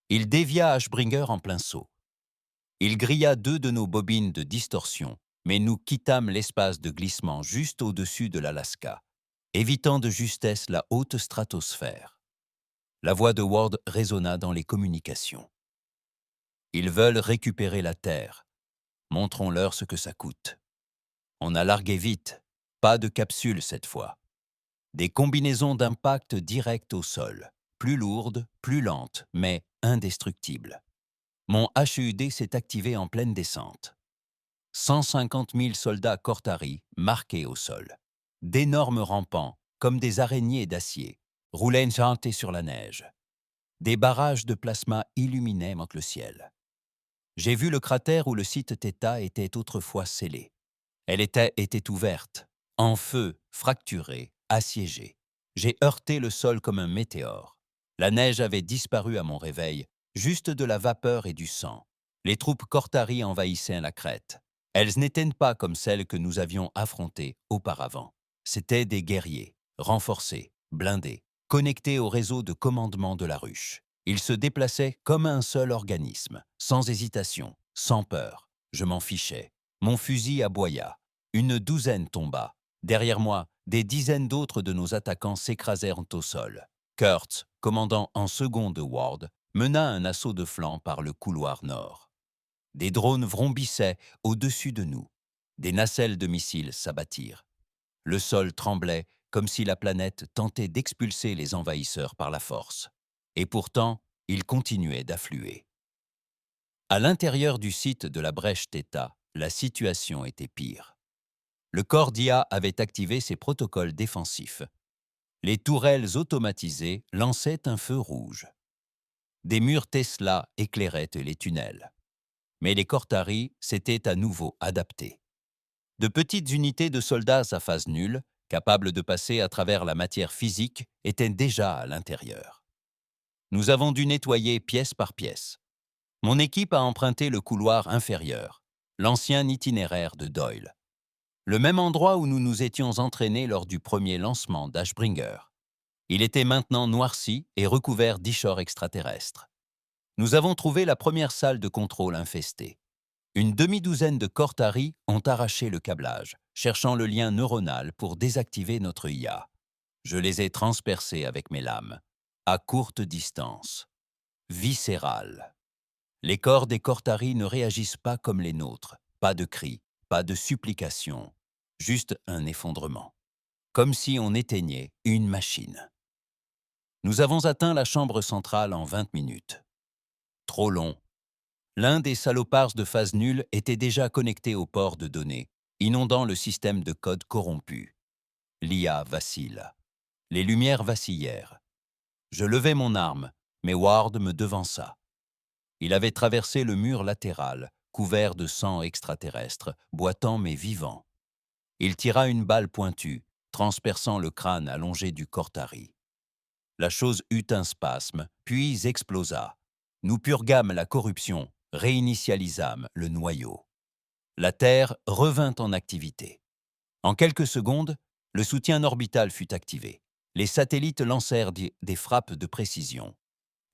Il dévia Ashbringer en plein saut. Il grilla 2 de nos bobines de distorsion, mais nous quittâmes l'espace de glissement juste au-dessus de l'Alaska, évitant de justesse la haute stratosphère. La voix de Ward résonna dans les communications. Ils veulent récupérer la Terre. Montrons-leur ce que ça coûte. On a largué vite, pas de capsule cette fois. Des combinaisons d'impact direct au sol, plus lourdes, plus lentes, mais indestructibles. Mon HUD s'est activé en pleine descente. 150 000 soldats Cortari marqués au sol. D'énormes rampants, comme des araignées d'acier, roulaient chantés sur la neige. Des barrages de plasma illuminaient le ciel. J'ai vu le cratère où le site Theta était autrefois scellé. Elle était ouverte, en feu, fracturée, assiégée. J'ai heurté le sol comme un météore. La neige avait disparu à mon réveil, juste de la vapeur et du sang. Les troupes Cortari envahissaient la crête. Elles n'étaient pas comme celles que nous avions affrontées auparavant. C'étaient des guerriers, renforcés, blindés, connectés au réseau de commandement de la ruche. Ils se déplaçaient comme un seul organisme, sans hésitation, sans peur. Je m'en fichais. Mon fusil aboya. Une douzaine tomba. Derrière moi, des dizaines d'autres de nos attaquants s'écrasèrent au sol. Kurtz, commandant en second de Ward, mena un assaut de flanc par le couloir nord. Des drones vrombissaient au-dessus de nous. Des nacelles de missiles s'abattirent. Le sol tremblait comme si la planète tentait d'expulser les envahisseurs par la force. Et pourtant, ils continuaient d'affluer. À l'intérieur du site de la brèche Theta, la situation était pire. Le corps d'IA avait activé ses protocoles défensifs. Les tourelles automatisées lançaient un feu rouge. Des murs Tesla éclairaient les tunnels. Mais les Cortari s'étaient à nouveau adaptés. De petites unités de soldats à phase nulle, capables de passer à travers la matière physique, étaient déjà à l'intérieur. Nous avons dû nettoyer pièce par pièce. Mon équipe a emprunté le couloir inférieur, l'ancien itinéraire de Doyle. Le même endroit où nous nous étions entraînés lors du premier lancement d'Ashbringer. Il était maintenant noirci et recouvert d'ichors extraterrestres. Nous avons trouvé la première salle de contrôle infestée. Une demi-douzaine de Cortari ont arraché le câblage, cherchant le lien neuronal pour désactiver notre IA. Je les ai transpercés avec mes lames, à courte distance. Viscérales. Les corps des Cortari ne réagissent pas comme les nôtres. Pas de cris, pas de supplications, juste un effondrement. Comme si on éteignait une machine. Nous avons atteint la chambre centrale en 20 minutes. Trop long. L'un des salopards de phase nulle était déjà connecté au port de données, inondant le système de code corrompu. L'IA vacille. Les lumières vacillèrent. Je levai mon arme, mais Ward me devança. Il avait traversé le mur latéral, couvert de sang extraterrestre, boitant mais vivant. Il tira une balle pointue, transperçant le crâne allongé du Cortari. La chose eut un spasme, puis explosa. Nous purgâmes la corruption, réinitialisâmes le noyau. La Terre revint en activité. En quelques secondes, le soutien orbital fut activé. Les satellites lancèrent des frappes de précision.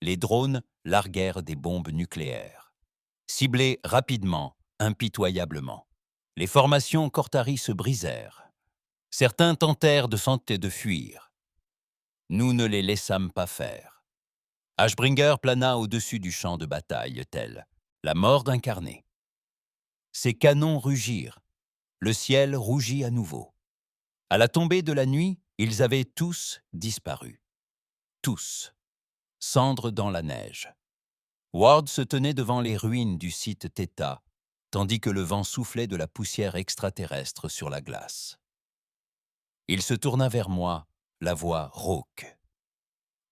Les drones larguèrent des bombes nucléaires. Ciblés rapidement, impitoyablement. Les formations Cortari se brisèrent. Certains tentèrent de fuir. Nous ne les laissâmes pas faire. Ashbringer plana au-dessus du champ de bataille, tel la mort incarnée. Ses canons rugirent. Le ciel rougit à nouveau. À la tombée de la nuit, ils avaient tous disparu. Tous. Cendres dans la neige. Ward se tenait devant les ruines du site Theta, tandis que le vent soufflait de la poussière extraterrestre sur la glace. Il se tourna vers moi, la voix rauque.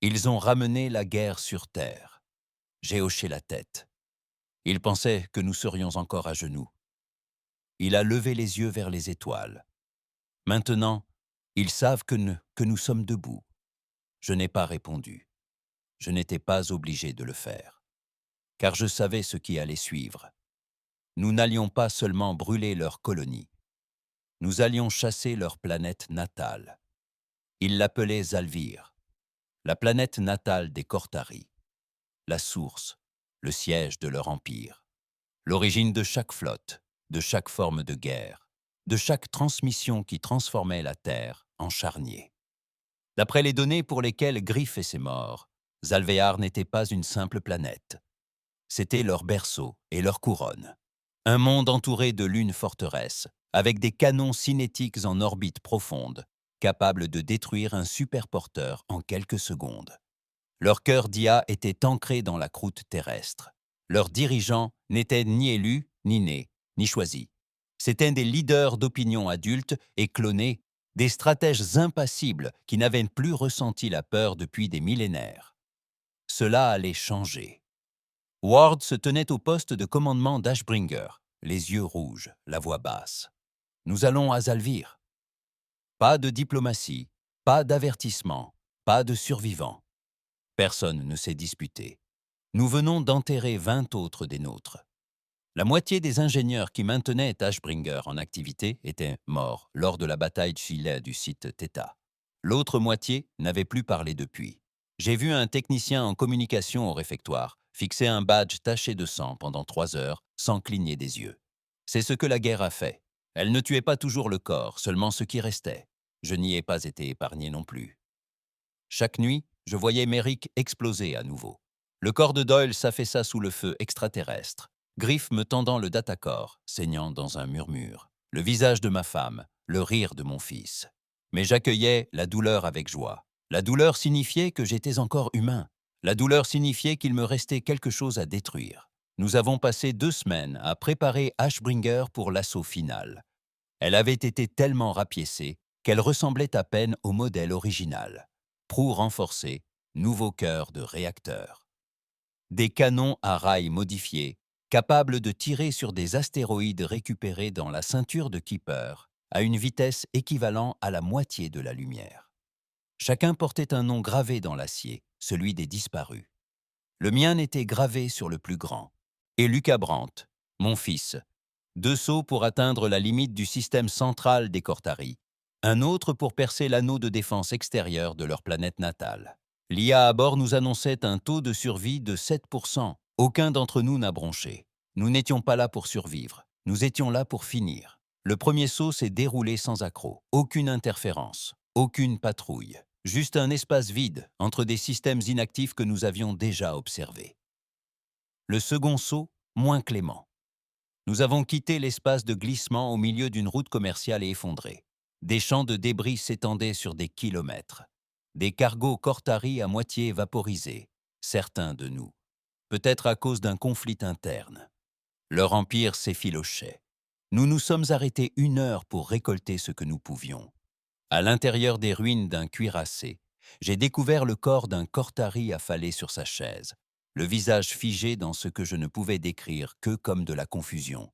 Ils ont ramené la guerre sur Terre. J'ai hoché la tête. Il pensait que nous serions encore à genoux. Il a levé les yeux vers les étoiles. Maintenant, ils savent que nous sommes debout. Je n'ai pas répondu. Je n'étais pas obligé de le faire. Car je savais ce qui allait suivre. Nous n'allions pas seulement brûler leur colonie. Nous allions chasser leur planète natale. Ils l'appelaient Zalvir, la planète natale des Cortari, la source, le siège de leur empire, l'origine de chaque flotte, de chaque forme de guerre, de chaque transmission qui transformait la Terre en charnier. D'après les données pour lesquelles Griff et ses morts, Zalvear n'était pas une simple planète. C'était leur berceau et leur couronne. Un monde entouré de lunes forteresses, avec des canons cinétiques en orbite profonde, capables de détruire un superporteur en quelques secondes. Leur cœur d'IA était ancré dans la croûte terrestre. Leurs dirigeants n'étaient ni élus, ni nés, ni choisis. C'étaient des leaders d'opinion adultes et clonés, des stratèges impassibles qui n'avaient plus ressenti la peur depuis des millénaires. Cela allait changer. Ward se tenait au poste de commandement d'Ashbringer, les yeux rouges, la voix basse. Nous allons à Zalvir. Pas de diplomatie, pas d'avertissement, pas de survivants. Personne ne s'est disputé. Nous venons d'enterrer 20 autres des nôtres. La moitié des ingénieurs qui maintenaient Ashbringer en activité étaient morts lors de la bataille de Chile du site Theta. L'autre moitié n'avait plus parlé depuis. J'ai vu un technicien en communication au réfectoire fixer un badge taché de sang pendant 3 heures sans cligner des yeux. C'est ce que la guerre a fait. Elle ne tuait pas toujours le corps, seulement ce qui restait. Je n'y ai pas été épargné non plus. Chaque nuit, je voyais Merrick exploser à nouveau. Le corps de Doyle s'affaissa sous le feu extraterrestre. Griff me tendant le datacore, saignant dans un murmure. Le visage de ma femme, le rire de mon fils. Mais j'accueillais la douleur avec joie. La douleur signifiait que j'étais encore humain. La douleur signifiait qu'il me restait quelque chose à détruire. Nous avons passé 2 semaines à préparer Ashbringer pour l'assaut final. Elle avait été tellement rapiécée qu'elle ressemblait à peine au modèle original. Proue renforcée, nouveau cœur de réacteur. Des canons à rails modifiés, capables de tirer sur des astéroïdes récupérés dans la ceinture de Kuiper, à une vitesse équivalente à la moitié de la lumière. Chacun portait un nom gravé dans l'acier, celui des disparus. Le mien était gravé sur le plus grand. Et Lucas Brandt, mon fils. 2 sauts pour atteindre la limite du système central des Cortari. Un autre pour percer l'anneau de défense extérieur de leur planète natale. L'IA à bord nous annonçait un taux de survie de 7%. Aucun d'entre nous n'a bronché. Nous n'étions pas là pour survivre. Nous étions là pour finir. Le premier saut s'est déroulé sans accroc. Aucune interférence. Aucune patrouille. Juste un espace vide entre des systèmes inactifs que nous avions déjà observés. Le second saut, moins clément. Nous avons quitté l'espace de glissement au milieu d'une route commerciale effondrée. Des champs de débris s'étendaient sur des kilomètres. Des cargos Cortari à moitié vaporisés, certains de nous, peut-être à cause d'un conflit interne. Leur empire s'effilochait. Nous nous sommes arrêtés 1 heure pour récolter ce que nous pouvions. À l'intérieur des ruines d'un cuirassé, j'ai découvert le corps d'un Cortari affalé sur sa chaise, le visage figé dans ce que je ne pouvais décrire que comme de la confusion,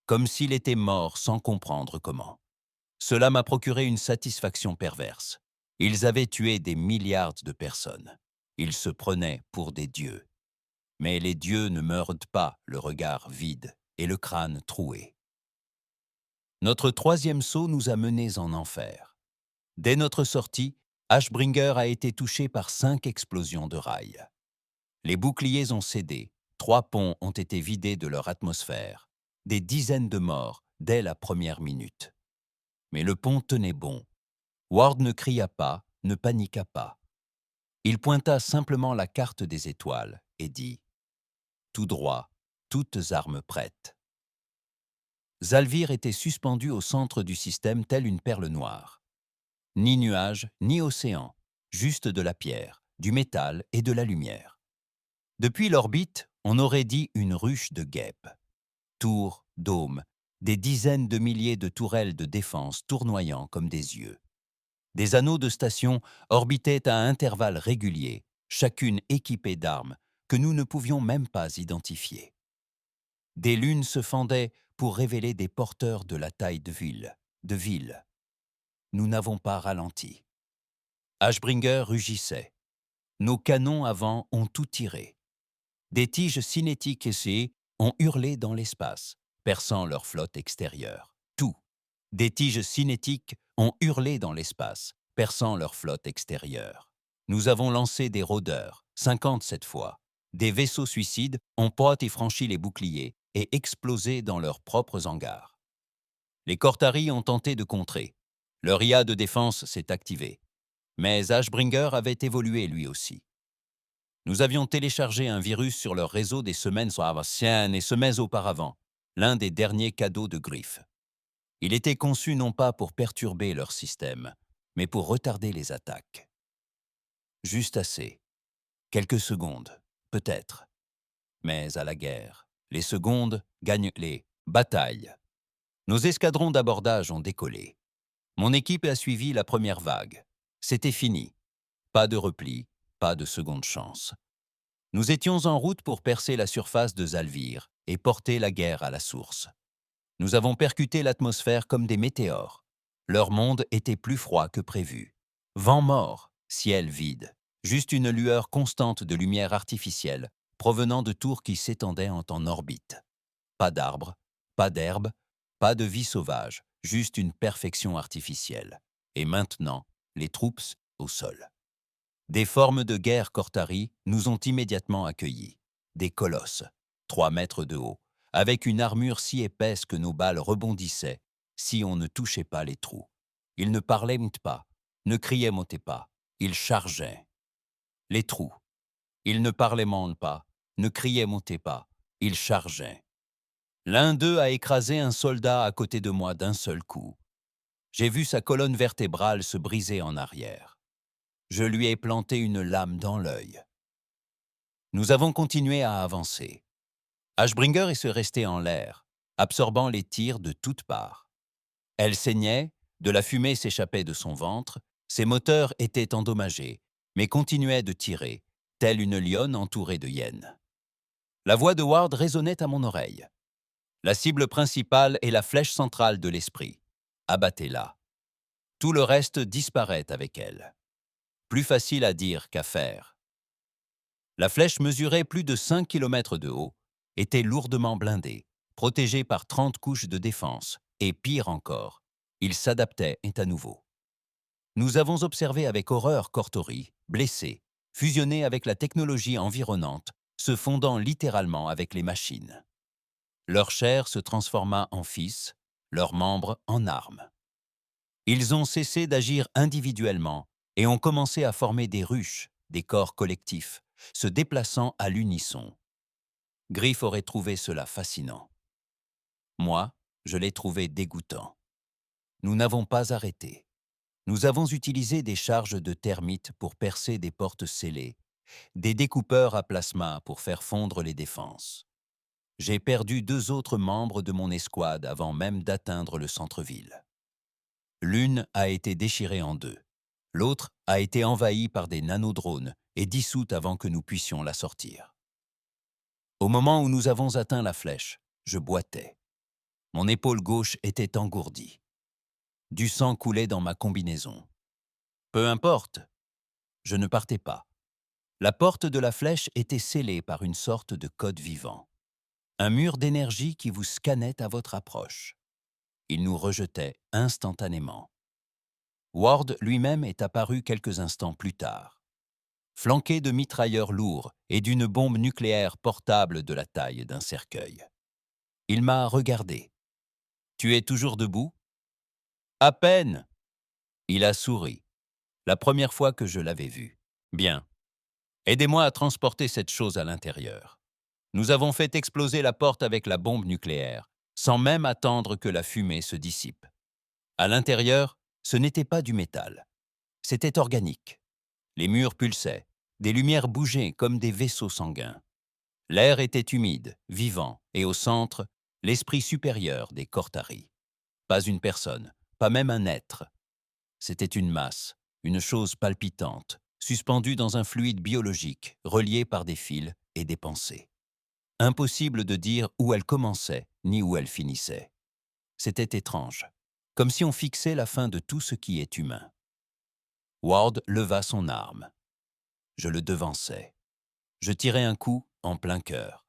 comme s'il était mort sans comprendre comment. Cela m'a procuré une satisfaction perverse. Ils avaient tué des milliards de personnes. Ils se prenaient pour des dieux. Mais les dieux ne meurent pas le regard vide et le crâne troué. Notre troisième saut nous a menés en enfer. Dès notre sortie, Ashbringer a été touché par 5 explosions de rails. Les boucliers ont cédé, 3 ponts ont été vidés de leur atmosphère, des dizaines de morts dès la première minute. Mais le pont tenait bon. Ward ne cria pas, ne paniqua pas. Il pointa simplement la carte des étoiles et dit « Tout droit, toutes armes prêtes ». Zalvir était suspendu au centre du système telle une perle noire. Ni nuage, ni océan, juste de la pierre, du métal et de la lumière. Depuis l'orbite, on aurait dit une ruche de guêpes. Tours, dômes, des dizaines de milliers de tourelles de défense tournoyant comme des yeux. Des anneaux de station orbitaient à intervalles réguliers, chacune équipée d'armes que nous ne pouvions même pas identifier. Des lunes se fendaient pour révéler des porteurs de la taille de ville. Nous n'avons pas ralenti. Ashbringer rugissait. Nos canons avant ont tout tiré. Des tiges cinétiques essayées ont hurlé dans l'espace, perçant leur flotte extérieure. Tout. Des tiges cinétiques ont hurlé dans l'espace, perçant leur flotte extérieure. Nous avons lancé des rôdeurs, 50 cette fois. Des vaisseaux suicides ont poté et franchi les boucliers et explosé dans leurs propres hangars. Les Cortari ont tenté de contrer. Leur IA de défense s'est activé. Mais Ashbringer avait évolué lui aussi. Nous avions téléchargé un virus sur leur réseau des semaines anciennes et semaines auparavant, l'un des derniers cadeaux de Griff. Il était conçu non pas pour perturber leur système, mais pour retarder les attaques. Juste assez. Quelques secondes, peut-être. Mais à la guerre, les secondes gagnent les batailles. Nos escadrons d'abordage ont décollé. Mon équipe a suivi la première vague. C'était fini. Pas de repli, pas de seconde chance. Nous étions en route pour percer la surface de Zalvir et porter la guerre à la source. Nous avons percuté l'atmosphère comme des météores. Leur monde était plus froid que prévu. Vent mort, ciel vide, juste une lueur constante de lumière artificielle provenant de tours qui s'étendaient en orbite. Pas d'arbres, pas d'herbe, pas de vie sauvage, juste une perfection artificielle. Et maintenant, les troupes au sol. Des formes de guerre Cortari nous ont immédiatement accueillis. Des colosses, 3 mètres de haut, avec une armure si épaisse que nos balles rebondissaient si on ne touchait pas les trous. Ils ne parlaient pas, ne criaient pas, ils chargeaient. Les trous. Ils ne parlaient pas, ne criaient pas, ils chargeaient. L'un d'eux a écrasé un soldat à côté de moi d'un seul coup. J'ai vu sa colonne vertébrale se briser en arrière. Je lui ai planté une lame dans l'œil. Nous avons continué à avancer. Ashbringer est resté en l'air, absorbant les tirs de toutes parts. Elle saignait, de la fumée s'échappait de son ventre, ses moteurs étaient endommagés, mais continuaient de tirer, telle une lionne entourée de hyènes. La voix de Ward résonnait à mon oreille. La cible principale est la flèche centrale de l'esprit. Abattez-la. Tout le reste disparaît avec elle. Plus facile à dire qu'à faire. La flèche mesurait plus de 5 km de haut, était lourdement blindée, protégée par 30 couches de défense, et pire encore, il s'adaptait à nouveau. Nous avons observé avec horreur Cortori, blessé, fusionné avec la technologie environnante, se fondant littéralement avec les machines. Leur chair se transforma en fils, leurs membres en armes. Ils ont cessé d'agir individuellement et ont commencé à former des ruches, des corps collectifs, se déplaçant à l'unisson. Griff aurait trouvé cela fascinant. Moi, je l'ai trouvé dégoûtant. Nous n'avons pas arrêté. Nous avons utilisé des charges de termites pour percer des portes scellées, des découpeurs à plasma pour faire fondre les défenses. J'ai perdu 2 autres membres de mon escouade avant même d'atteindre le centre-ville. L'une a été déchirée en 2. L'autre a été envahie par des nanodrones et dissoute avant que nous puissions la sortir. Au moment où nous avons atteint la flèche, je boitais. Mon épaule gauche était engourdie. Du sang coulait dans ma combinaison. Peu importe, je ne partais pas. La porte de la flèche était scellée par une sorte de code vivant. Un mur d'énergie qui vous scannait à votre approche. Il nous rejetait instantanément. Ward lui-même est apparu quelques instants plus tard, flanqué de mitrailleurs lourds et d'une bombe nucléaire portable de la taille d'un cercueil. Il m'a regardé. « Tu es toujours debout ?»« À peine !» Il a souri. La première fois que je l'avais vu. « Bien. Aidez-moi à transporter cette chose à l'intérieur. » Nous avons fait exploser la porte avec la bombe nucléaire, sans même attendre que la fumée se dissipe. À l'intérieur, ce n'était pas du métal. C'était organique. Les murs pulsaient, des lumières bougeaient comme des vaisseaux sanguins. L'air était humide, vivant, et au centre, l'esprit supérieur des Cortari. Pas une personne, pas même un être. C'était une masse, une chose palpitante, suspendue dans un fluide biologique, relié par des fils et des pensées. Impossible de dire où elle commençait, ni où elle finissait. C'était étrange, comme si on fixait la fin de tout ce qui est humain. Ward leva son arme. Je le devançai. Je tirai un coup en plein cœur.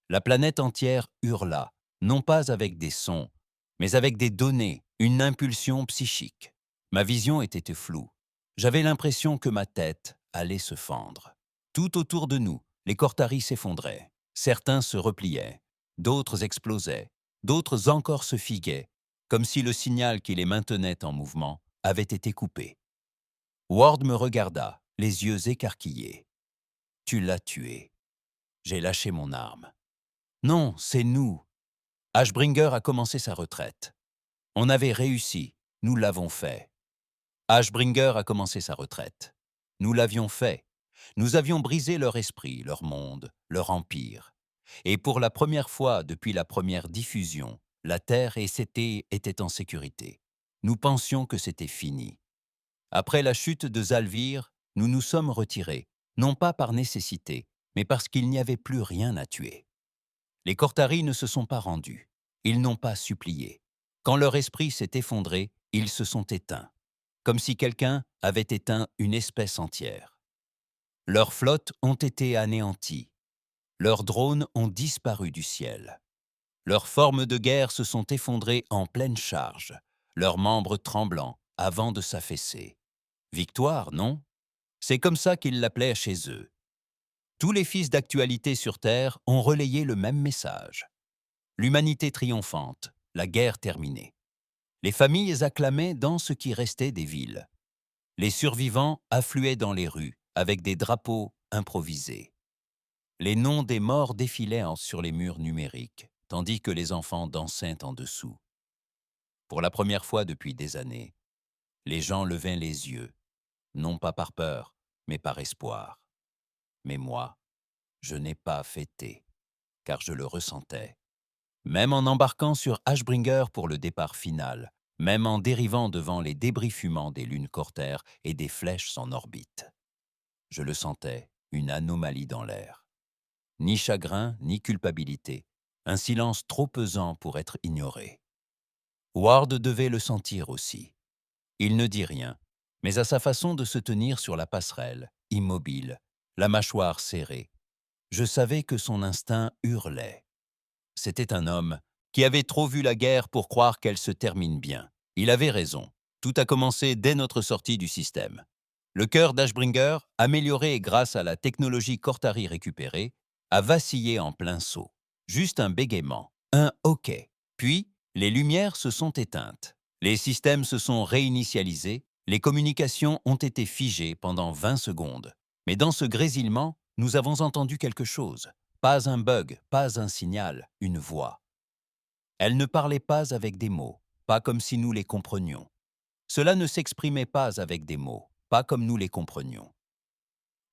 La planète entière hurla, non pas avec des sons, mais avec des données, une impulsion psychique. Ma vision était floue. J'avais l'impression que ma tête allait se fendre. Tout autour de nous, les Cortari s'effondraient. Certains se repliaient, d'autres explosaient, d'autres encore se figuaient, comme si le signal qui les maintenait en mouvement avait été coupé. Ward me regarda, les yeux écarquillés. « Tu l'as tué. » J'ai lâché mon arme. « Non, c'est nous. » Ashbringer a commencé sa retraite. On avait réussi, nous l'avons fait. Ashbringer a commencé sa retraite. Nous l'avions fait. Nous avions brisé leur esprit, leur monde, leur empire. Et pour la première fois depuis la première diffusion, la Terre et Sété étaient en sécurité. Nous pensions que c'était fini. Après la chute de Zalvir, nous nous sommes retirés, non pas par nécessité, mais parce qu'il n'y avait plus rien à tuer. Les Cortari ne se sont pas rendus. Ils n'ont pas supplié. Quand leur esprit s'est effondré, ils se sont éteints, comme si quelqu'un avait éteint une espèce entière. Leurs flottes ont été anéanties. Leurs drones ont disparu du ciel. Leurs formes de guerre se sont effondrées en pleine charge, leurs membres tremblants avant de s'affaisser. Victoire, non? C'est comme ça qu'ils l'appelaient chez eux. Tous les fils d'actualité sur Terre ont relayé le même message. L'humanité triomphante, la guerre terminée. Les familles acclamaient dans ce qui restait des villes. Les survivants affluaient dans les rues avec des drapeaux improvisés. Les noms des morts défilaient sur les murs numériques, tandis que les enfants dansaient en dessous. Pour la première fois depuis des années, les gens levaient les yeux, non pas par peur, mais par espoir. Mais moi, je n'ai pas fêté, car je le ressentais. Même en embarquant sur Ashbringer pour le départ final, même en dérivant devant les débris fumants des lunes Cortair et des flèches en orbite. Je le sentais, une anomalie dans l'air. Ni chagrin, ni culpabilité, un silence trop pesant pour être ignoré. Ward devait le sentir aussi. Il ne dit rien, mais à sa façon de se tenir sur la passerelle, immobile, la mâchoire serrée, je savais que son instinct hurlait. C'était un homme qui avait trop vu la guerre pour croire qu'elle se termine bien. Il avait raison. Tout a commencé dès notre sortie du système. Le cœur d'Ashbringer, amélioré grâce à la technologie Cortari récupérée, a vacillé en plein saut. Juste un bégaiement, un « OK ». Puis, les lumières se sont éteintes. Les systèmes se sont réinitialisés, les communications ont été figées pendant 20 secondes. Mais dans ce grésillement, nous avons entendu quelque chose. Pas un bug, pas un signal, une voix. Elle ne parlait pas avec des mots, pas comme si nous les comprenions. Cela ne s'exprimait pas avec des mots, pas comme nous les comprenions.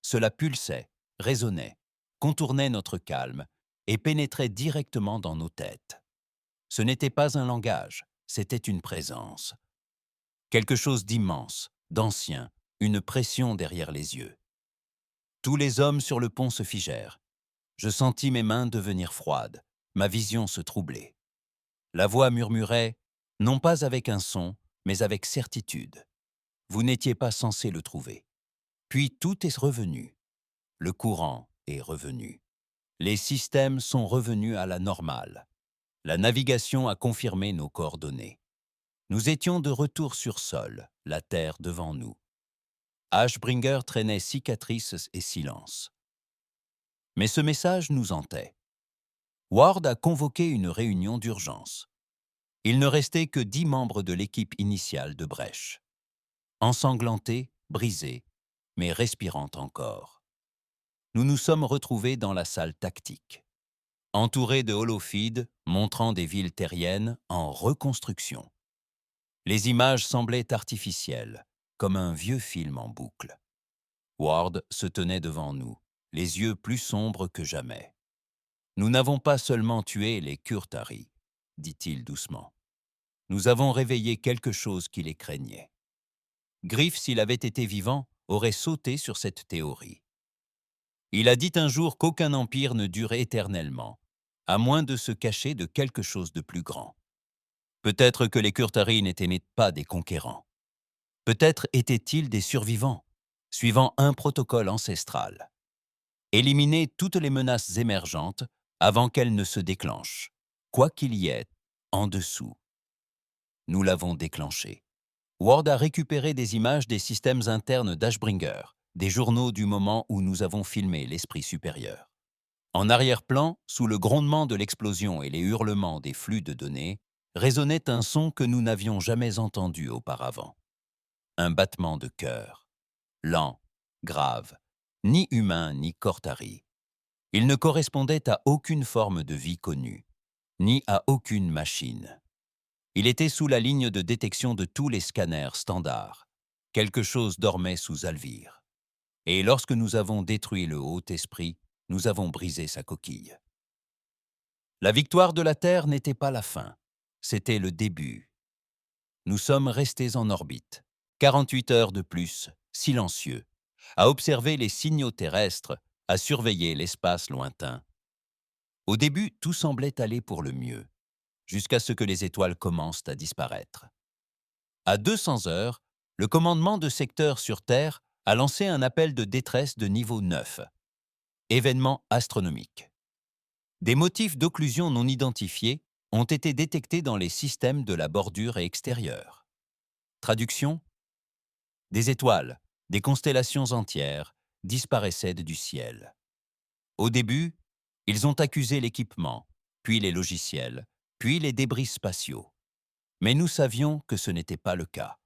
Cela pulsait, résonnait, contournait notre calme et pénétrait directement dans nos têtes. Ce n'était pas un langage, c'était une présence. Quelque chose d'immense, d'ancien, une pression derrière les yeux. Tous les hommes sur le pont se figèrent. Je sentis mes mains devenir froides, ma vision se troubler. La voix murmurait, non pas avec un son, mais avec certitude. Vous n'étiez pas censé le trouver. Puis tout est revenu. Le courant est revenu. Les systèmes sont revenus à la normale. La navigation a confirmé nos coordonnées. Nous étions de retour sur sol, la Terre devant nous. Ashbringer traînait cicatrices et silence. Mais ce message nous hantait. Ward a convoqué une réunion d'urgence. Il ne restait que 10 membres de l'équipe initiale de Brèche. Ensanglantés, brisés, mais respirant encore. Nous nous sommes retrouvés dans la salle tactique, entourés de holofeeds montrant des villes terriennes en reconstruction. Les images semblaient artificielles, comme un vieux film en boucle. Ward se tenait devant nous, les yeux plus sombres que jamais. « Nous n'avons pas seulement tué les Kurtari, dit-il doucement. Nous avons réveillé quelque chose qui les craignait. Griff, s'il avait été vivant, aurait sauté sur cette théorie. Il a dit un jour qu'aucun empire ne dure éternellement, à moins de se cacher de quelque chose de plus grand. Peut-être que les Kurtari n'étaient pas des conquérants. Peut-être étaient-ils des survivants, suivant un protocole ancestral. Éliminer toutes les menaces émergentes avant qu'elles ne se déclenchent, quoi qu'il y ait en dessous. Nous l'avons déclenché. Ward a récupéré des images des systèmes internes d'Ashbringer, des journaux du moment où nous avons filmé l'esprit supérieur. En arrière-plan, sous le grondement de l'explosion et les hurlements des flux de données, résonnait un son que nous n'avions jamais entendu auparavant. Un battement de cœur. Lent, grave, ni humain ni Cortari. Il ne correspondait à aucune forme de vie connue, ni à aucune machine. Il était sous la ligne de détection de tous les scanners standards. Quelque chose dormait sous Alvir. Et lorsque nous avons détruit le Haut-Esprit, nous avons brisé sa coquille. La victoire de la Terre n'était pas la fin, c'était le début. Nous sommes restés en orbite, 48 heures de plus, silencieux, à observer les signaux terrestres, à surveiller l'espace lointain. Au début, tout semblait aller pour le mieux, jusqu'à ce que les étoiles commencent à disparaître. À 200 heures, le commandement de secteur sur Terre a lancé un appel de détresse de niveau 9. Événement astronomique. Des motifs d'occlusion non identifiés ont été détectés dans les systèmes de la bordure extérieure. Traduction : des étoiles, des constellations entières disparaissaient du ciel. Au début, ils ont accusé l'équipement, puis les logiciels, puis les débris spatiaux. Mais nous savions que ce n'était pas le cas.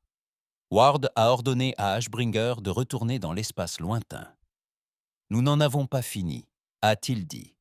Ward a ordonné à Ashbringer de retourner dans l'espace lointain. Nous n'en avons pas fini, a-t-il dit.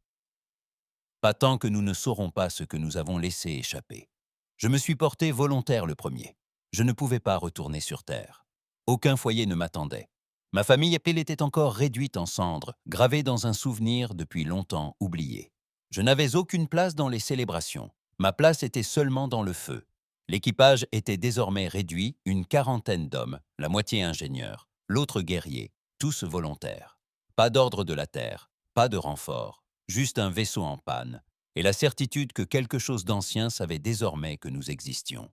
Pas tant que nous ne saurons pas ce que nous avons laissé échapper. Je me suis porté volontaire le premier. Je ne pouvais pas retourner sur Terre. Aucun foyer ne m'attendait. Ma famille était encore réduite en cendres, gravée dans un souvenir depuis longtemps oublié. Je n'avais aucune place dans les célébrations. Ma place était seulement dans le feu. L'équipage était désormais réduit, une quarantaine d'hommes, la moitié ingénieurs, l'autre guerriers, tous volontaires. Pas d'ordre de la Terre, pas de renfort, juste un vaisseau en panne, et la certitude que quelque chose d'ancien savait désormais que nous existions.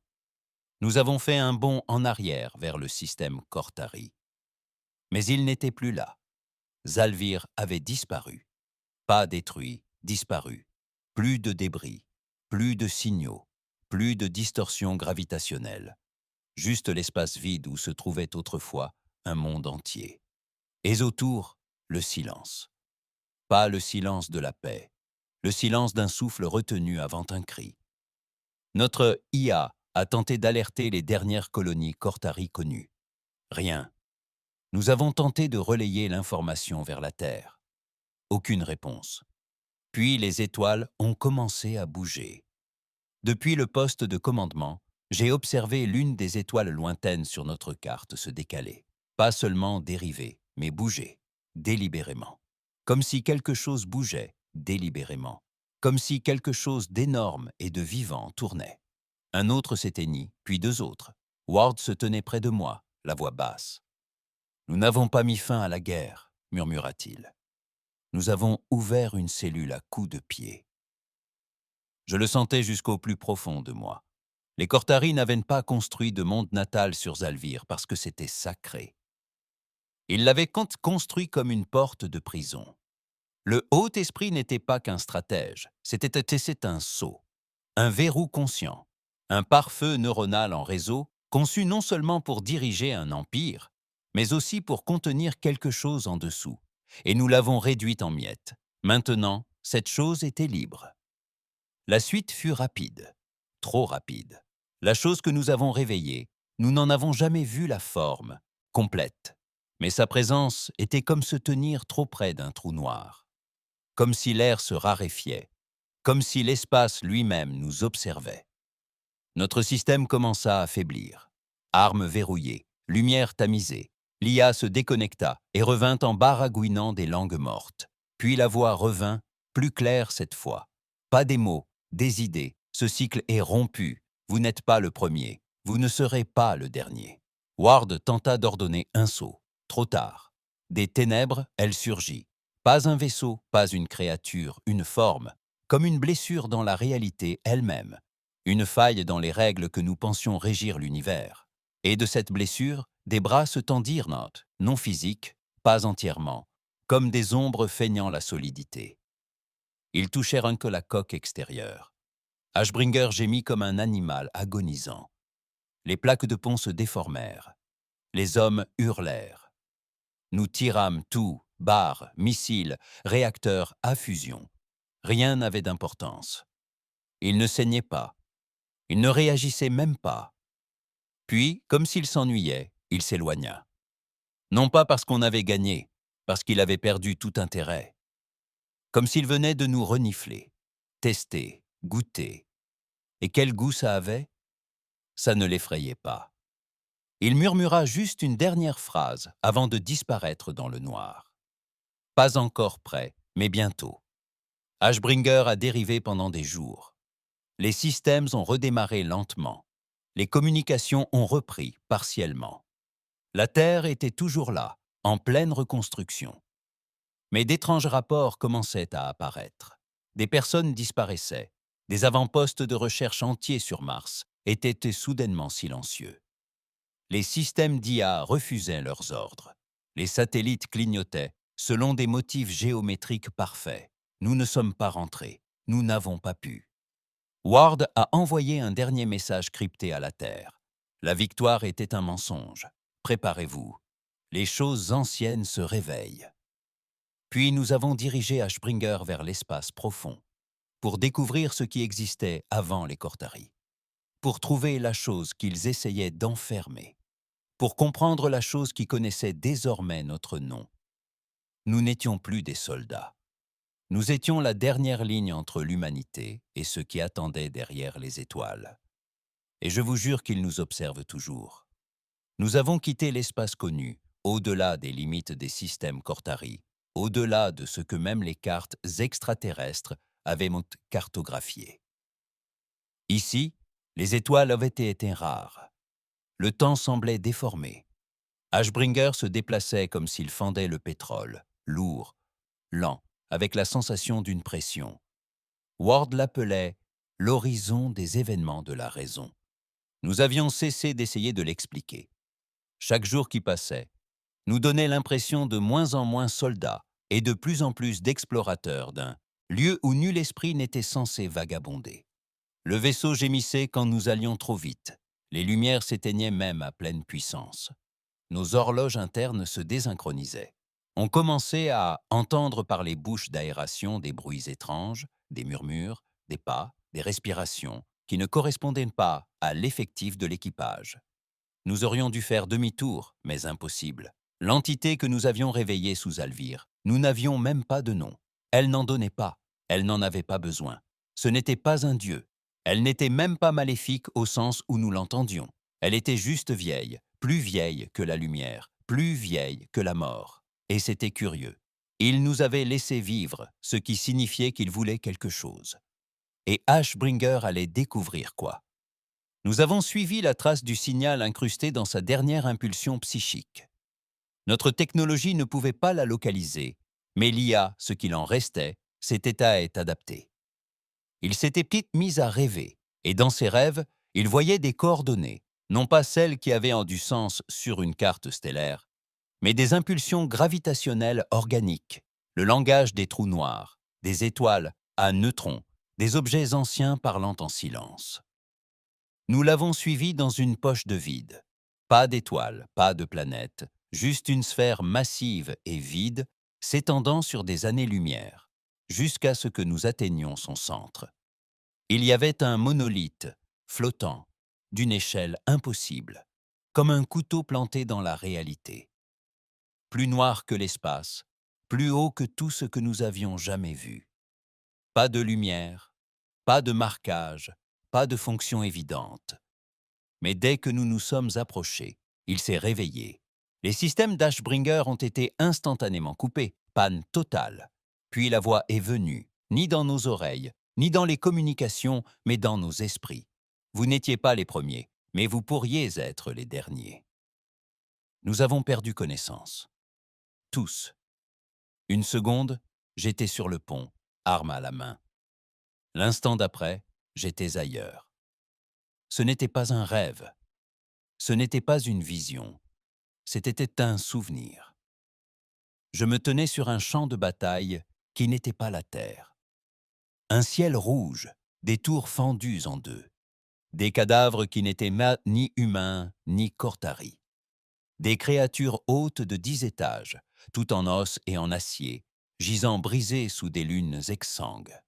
Nous avons fait un bond en arrière vers le système Cortari. Mais il n'était plus là. Zalvir avait disparu. Pas détruit, disparu. Plus de débris, plus de signaux, plus de distorsions gravitationnelles. Juste l'espace vide où se trouvait autrefois un monde entier. Et autour, le silence. Pas le silence de la paix, le silence d'un souffle retenu avant un cri. Notre IA a tenté d'alerter les dernières colonies Cortari connues. Rien. Nous avons tenté de relayer l'information vers la Terre. Aucune réponse. Puis les étoiles ont commencé à bouger. Depuis le poste de commandement, j'ai observé l'une des étoiles lointaines sur notre carte se décaler. Pas seulement dériver, mais bouger, délibérément. Comme si quelque chose bougeait, délibérément. Comme si quelque chose d'énorme et de vivant tournait. Un autre s'éteignit, puis deux autres. Ward se tenait près de moi, la voix basse. « Nous n'avons pas mis fin à la guerre, » murmura-t-il. « Nous avons ouvert une cellule à coups de pied. » Je le sentais jusqu'au plus profond de moi. Les Cortari n'avaient pas construit de monde natal sur Zalvir parce que c'était sacré. Il l'avait construit comme une porte de prison. Le Haut-Esprit n'était pas qu'un stratège, c'est un sceau, un verrou conscient, un pare-feu neuronal en réseau conçu non seulement pour diriger un empire, mais aussi pour contenir quelque chose en dessous. Et nous l'avons réduite en miettes. Maintenant, cette chose était libre. La suite fut rapide, trop rapide. La chose que nous avons réveillée, nous n'en avons jamais vu la forme, complète. Mais sa présence était comme se tenir trop près d'un trou noir, comme si l'air se raréfiait, comme si l'espace lui-même nous observait. Notre système commença à faiblir. Armes verrouillées, lumière tamisée, l'IA se déconnecta et revint en baragouinant des langues mortes. Puis la voix revint, plus claire cette fois. Pas des mots, des idées. Ce cycle est rompu. Vous n'êtes pas le premier. Vous ne serez pas le dernier. Ward tenta d'ordonner un saut. Trop tard. Des ténèbres, elle surgit. Pas un vaisseau, pas une créature, une forme, comme une blessure dans la réalité elle-même. Une faille dans les règles que nous pensions régir l'univers. Et de cette blessure, des bras se tendirent, non physiques, pas entièrement, comme des ombres feignant la solidité. Ils touchèrent un que la coque extérieure. Ashbringer gémit comme un animal agonisant. Les plaques de pont se déformèrent. Les hommes hurlèrent. Nous tirâmes tout, barres, missiles, réacteurs à fusion. Rien n'avait d'importance. Ils ne saignaient pas. Il ne réagissait même pas. Puis, comme s'il s'ennuyait, il s'éloigna. Non pas parce qu'on avait gagné, parce qu'il avait perdu tout intérêt. Comme s'il venait de nous renifler, tester, goûter. Et quel goût ça avait? Ça ne l'effrayait pas. Il murmura juste une dernière phrase avant de disparaître dans le noir. Pas encore prêt, mais bientôt. Ashbringer a dérivé pendant des jours. Les systèmes ont redémarré lentement. Les communications ont repris partiellement. La Terre était toujours là, en pleine reconstruction. Mais d'étranges rapports commençaient à apparaître. Des personnes disparaissaient. Des avant-postes de recherche entiers sur Mars étaient soudainement silencieux. Les systèmes d'IA refusaient leurs ordres. Les satellites clignotaient, selon des motifs géométriques parfaits. Nous ne sommes pas rentrés. Nous n'avons pas pu. Ward a envoyé un dernier message crypté à la Terre. La victoire était un mensonge. Préparez-vous. Les choses anciennes se réveillent. Puis nous avons dirigé Ashbringer vers l'espace profond, pour découvrir ce qui existait avant les Cortari, pour trouver la chose qu'ils essayaient d'enfermer, pour comprendre la chose qui connaissait désormais notre nom. Nous n'étions plus des soldats. Nous étions la dernière ligne entre l'humanité et ceux qui attendaient derrière les étoiles. Et je vous jure qu'ils nous observent toujours. Nous avons quitté l'espace connu, au-delà des limites des systèmes Cortari, au-delà de ce que même les cartes extraterrestres avaient cartographié. Ici, les étoiles avaient été rares. Le temps semblait déformé. Ashbringer se déplaçait comme s'il fendait le pétrole, lourd, lent, avec la sensation d'une pression. Ward l'appelait « l'horizon des événements de la raison ». Nous avions cessé d'essayer de l'expliquer. Chaque jour qui passait nous donnait l'impression de moins en moins soldats et de plus en plus d'explorateurs d'un lieu où nul esprit n'était censé vagabonder. Le vaisseau gémissait quand nous allions trop vite. Les lumières s'éteignaient même à pleine puissance. Nos horloges internes se désynchronisaient. On commençait à entendre par les bouches d'aération des bruits étranges, des murmures, des pas, des respirations, qui ne correspondaient pas à l'effectif de l'équipage. Nous aurions dû faire demi-tour, mais impossible. L'entité que nous avions réveillée sous Alvir, nous n'avions même pas de nom. Elle n'en donnait pas, elle n'en avait pas besoin. Ce n'était pas un dieu. Elle n'était même pas maléfique au sens où nous l'entendions. Elle était juste vieille, plus vieille que la lumière, plus vieille que la mort. Et c'était curieux. Il nous avait laissé vivre, ce qui signifiait qu'il voulait quelque chose. Et Ashbringer allait découvrir quoi? Nous avons suivi la trace du signal incrusté dans sa dernière impulsion psychique. Notre technologie ne pouvait pas la localiser, mais l'IA, ce qu'il en restait, s'était à être adapté. Il s'était peut-être mis à rêver, et dans ses rêves, il voyait des coordonnées, non pas celles qui avaient du sens sur une carte stellaire, mais des impulsions gravitationnelles organiques, le langage des trous noirs, des étoiles à neutrons, des objets anciens parlant en silence. Nous l'avons suivi dans une poche de vide. Pas d'étoiles, pas de planètes, juste une sphère massive et vide s'étendant sur des années-lumière, jusqu'à ce que nous atteignions son centre. Il y avait un monolithe, flottant, d'une échelle impossible, comme un couteau planté dans la réalité. Plus noir que l'espace, plus haut que tout ce que nous avions jamais vu. Pas de lumière, pas de marquage, pas de fonction évidente. Mais dès que nous nous sommes approchés, il s'est réveillé. Les systèmes d'Ashbringer ont été instantanément coupés, panne totale. Puis la voix est venue, ni dans nos oreilles, ni dans les communications, mais dans nos esprits. Vous n'étiez pas les premiers, mais vous pourriez être les derniers. Nous avons perdu connaissance. Tous. Une seconde, j'étais sur le pont, arme à la main. L'instant d'après, j'étais ailleurs. Ce n'était pas un rêve. Ce n'était pas une vision. C'était un souvenir. Je me tenais sur un champ de bataille qui n'était pas la terre. Un ciel rouge, des tours fendues en deux. Des cadavres qui n'étaient ni humains ni Cortari. Des créatures hautes de 10 étages, tout en os et en acier, gisant brisés sous des lunes exsangues.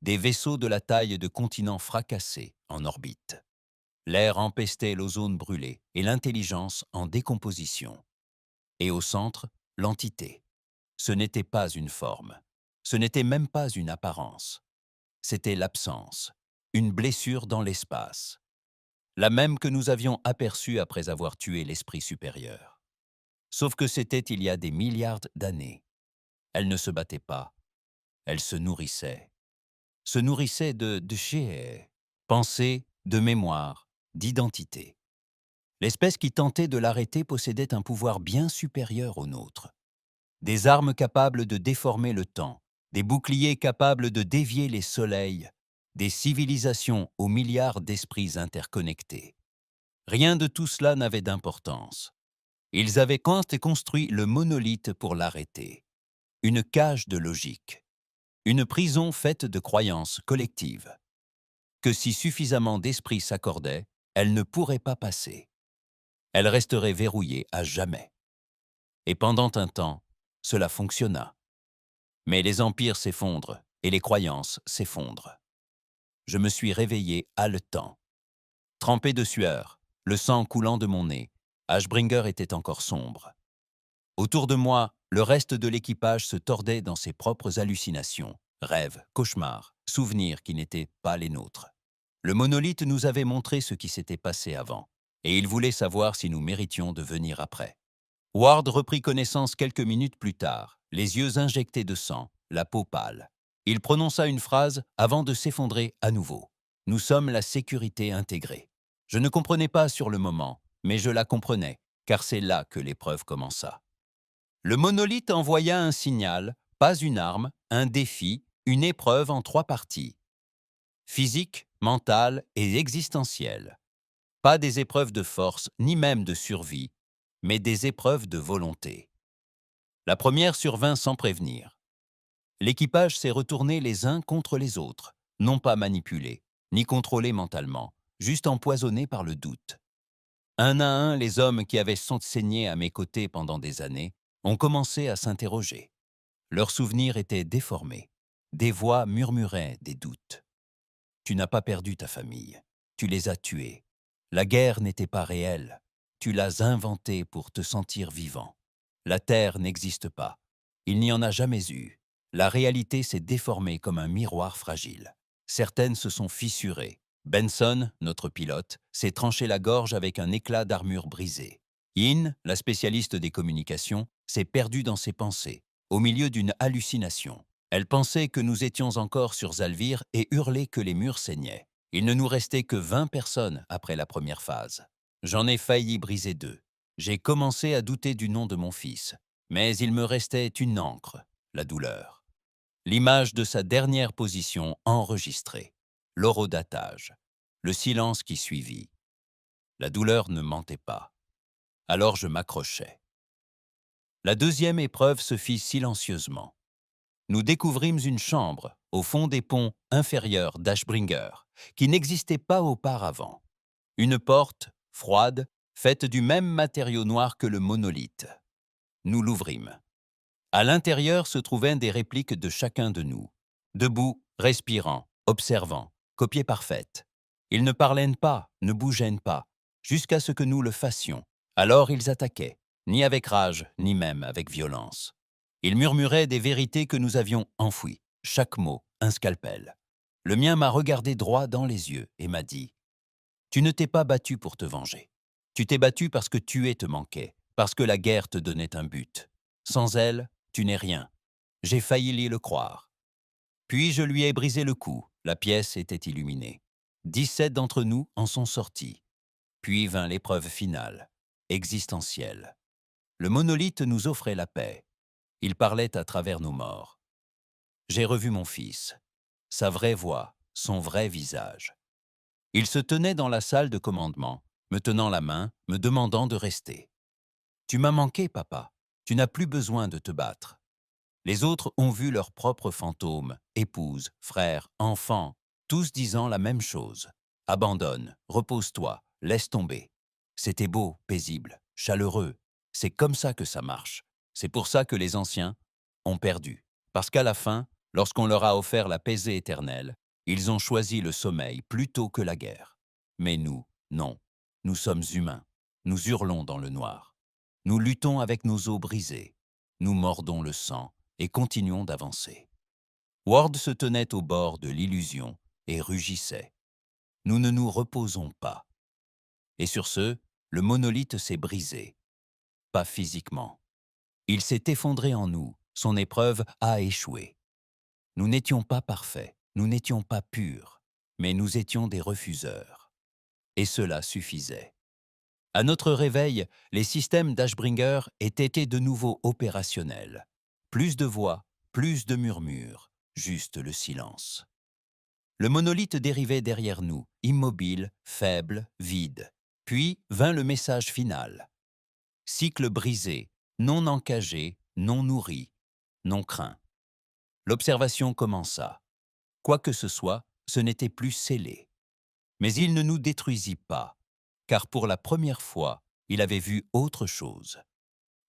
Des vaisseaux de la taille de continents fracassés en orbite. L'air empestait l'ozone brûlé et l'intelligence en décomposition. Et au centre, l'entité. Ce n'était pas une forme. Ce n'était même pas une apparence. C'était l'absence, une blessure dans l'espace. La même que nous avions aperçue après avoir tué l'esprit supérieur. Sauf que c'était il y a des milliards d'années. Elle ne se battait pas. Elle se nourrissait. Se nourrissait de chez pensée, de mémoire, d'identité. L'espèce qui tentait de l'arrêter possédait un pouvoir bien supérieur au nôtre. Des armes capables de déformer le temps, des boucliers capables de dévier les soleils, des civilisations aux milliards d'esprits interconnectés. Rien de tout cela n'avait d'importance. Ils avaient construit le monolithe pour l'arrêter. Une cage de logique. Une prison faite de croyances collectives. Que si suffisamment d'esprits s'accordaient, elle ne pourrait pas passer. Elle resterait verrouillée à jamais. Et pendant un temps, cela fonctionna. Mais les empires s'effondrent et les croyances s'effondrent. Je me suis réveillé haletant. Trempé de sueur, le sang coulant de mon nez, Ashbringer était encore sombre. Autour de moi, le reste de l'équipage se tordait dans ses propres hallucinations, rêves, cauchemars, souvenirs qui n'étaient pas les nôtres. Le monolithe nous avait montré ce qui s'était passé avant, et il voulait savoir si nous méritions de venir après. Ward reprit connaissance quelques minutes plus tard, les yeux injectés de sang, la peau pâle. Il prononça une phrase avant de s'effondrer à nouveau. « Nous sommes la sécurité intégrée ». Je ne comprenais pas sur le moment, mais je la comprenais, car c'est là que l'épreuve commença. Le monolithe envoya un signal, pas une arme, un défi, une épreuve en 3 parties. Physique, mentale et existentielle. Pas des épreuves de force, ni même de survie, mais des épreuves de volonté. La première survint sans prévenir. L'équipage s'est retourné les uns contre les autres, non pas manipulés, ni contrôlés mentalement, juste empoisonnés par le doute. Un à un, les hommes qui avaient saigné à mes côtés pendant des années ont commencé à s'interroger. Leurs souvenirs étaient déformés. Des voix murmuraient des doutes. Tu n'as pas perdu ta famille. Tu les as tués. La guerre n'était pas réelle. Tu l'as inventée pour te sentir vivant. La Terre n'existe pas. Il n'y en a jamais eu. La réalité s'est déformée comme un miroir fragile. Certaines se sont fissurées. Benson, notre pilote, s'est tranché la gorge avec un éclat d'armure brisé. Yin, la spécialiste des communications, s'est perdue dans ses pensées, au milieu d'une hallucination. Elle pensait que nous étions encore sur Zalvir et hurlait que les murs saignaient. Il ne nous restait que 20 personnes après la première phase. J'en ai failli briser 2. J'ai commencé à douter du nom de mon fils, mais il me restait une encre, la douleur. L'image de sa dernière position enregistrée, l'horodatage, le silence qui suivit. La douleur ne mentait pas. Alors je m'accrochais. La deuxième épreuve se fit silencieusement. Nous découvrîmes une chambre au fond des ponts inférieurs d'Ashbringer, qui n'existait pas auparavant. Une porte, froide, faite du même matériau noir que le monolithe. Nous l'ouvrîmes. À l'intérieur se trouvaient des répliques de chacun de nous. Debout, respirant, observant, copie parfaite. Ils ne parlaient pas, ne bougeaient pas, jusqu'à ce que nous le fassions. Alors ils attaquaient, ni avec rage, ni même avec violence. Ils murmuraient des vérités que nous avions enfouies, chaque mot, un scalpel. Le mien m'a regardé droit dans les yeux et m'a dit « Tu ne t'es pas battu pour te venger. Tu t'es battu parce que tuer te manquait, parce que la guerre te donnait un but. Sans elle, tu n'es rien. J'ai failli l'y le croire. » Puis je lui ai brisé le cou, la pièce était illuminée. 17 d'entre nous en sont sortis. Puis vint l'épreuve finale, existentielle. Le monolithe nous offrait la paix. Il parlait à travers nos morts. J'ai revu mon fils, sa vraie voix, son vrai visage. Il se tenait dans la salle de commandement, me tenant la main, me demandant de rester. « Tu m'as manqué, papa. Tu n'as plus besoin de te battre. » Les autres ont vu leurs propres fantômes, épouses, frères, enfants, tous disant la même chose. « Abandonne, repose-toi, laisse tomber. » C'était beau, paisible, chaleureux. C'est comme ça que ça marche. C'est pour ça que les anciens ont perdu. Parce qu'à la fin, lorsqu'on leur a offert la paix éternelle, ils ont choisi le sommeil plutôt que la guerre. Mais nous, non. Nous sommes humains. Nous hurlons dans le noir. Nous luttons avec nos os brisés. Nous mordons le sang et continuons d'avancer. Ward se tenait au bord de l'illusion et rugissait. Nous ne nous reposons pas. Et sur ce, le monolithe s'est brisé. Pas physiquement. Il s'est effondré en nous, son épreuve a échoué. Nous n'étions pas parfaits, nous n'étions pas purs, mais nous étions des refuseurs. Et cela suffisait. À notre réveil, les systèmes d'Ashbringer étaient de nouveau opérationnels. Plus de voix, plus de murmures, juste le silence. Le monolithe dérivait derrière nous, immobile, faible, vide. Puis vint le message final. Cycle brisé, non encagé, non nourri, non craint. L'observation commença. Quoi que ce soit, ce n'était plus scellé. Mais il ne nous détruisit pas, car pour la première fois, il avait vu autre chose.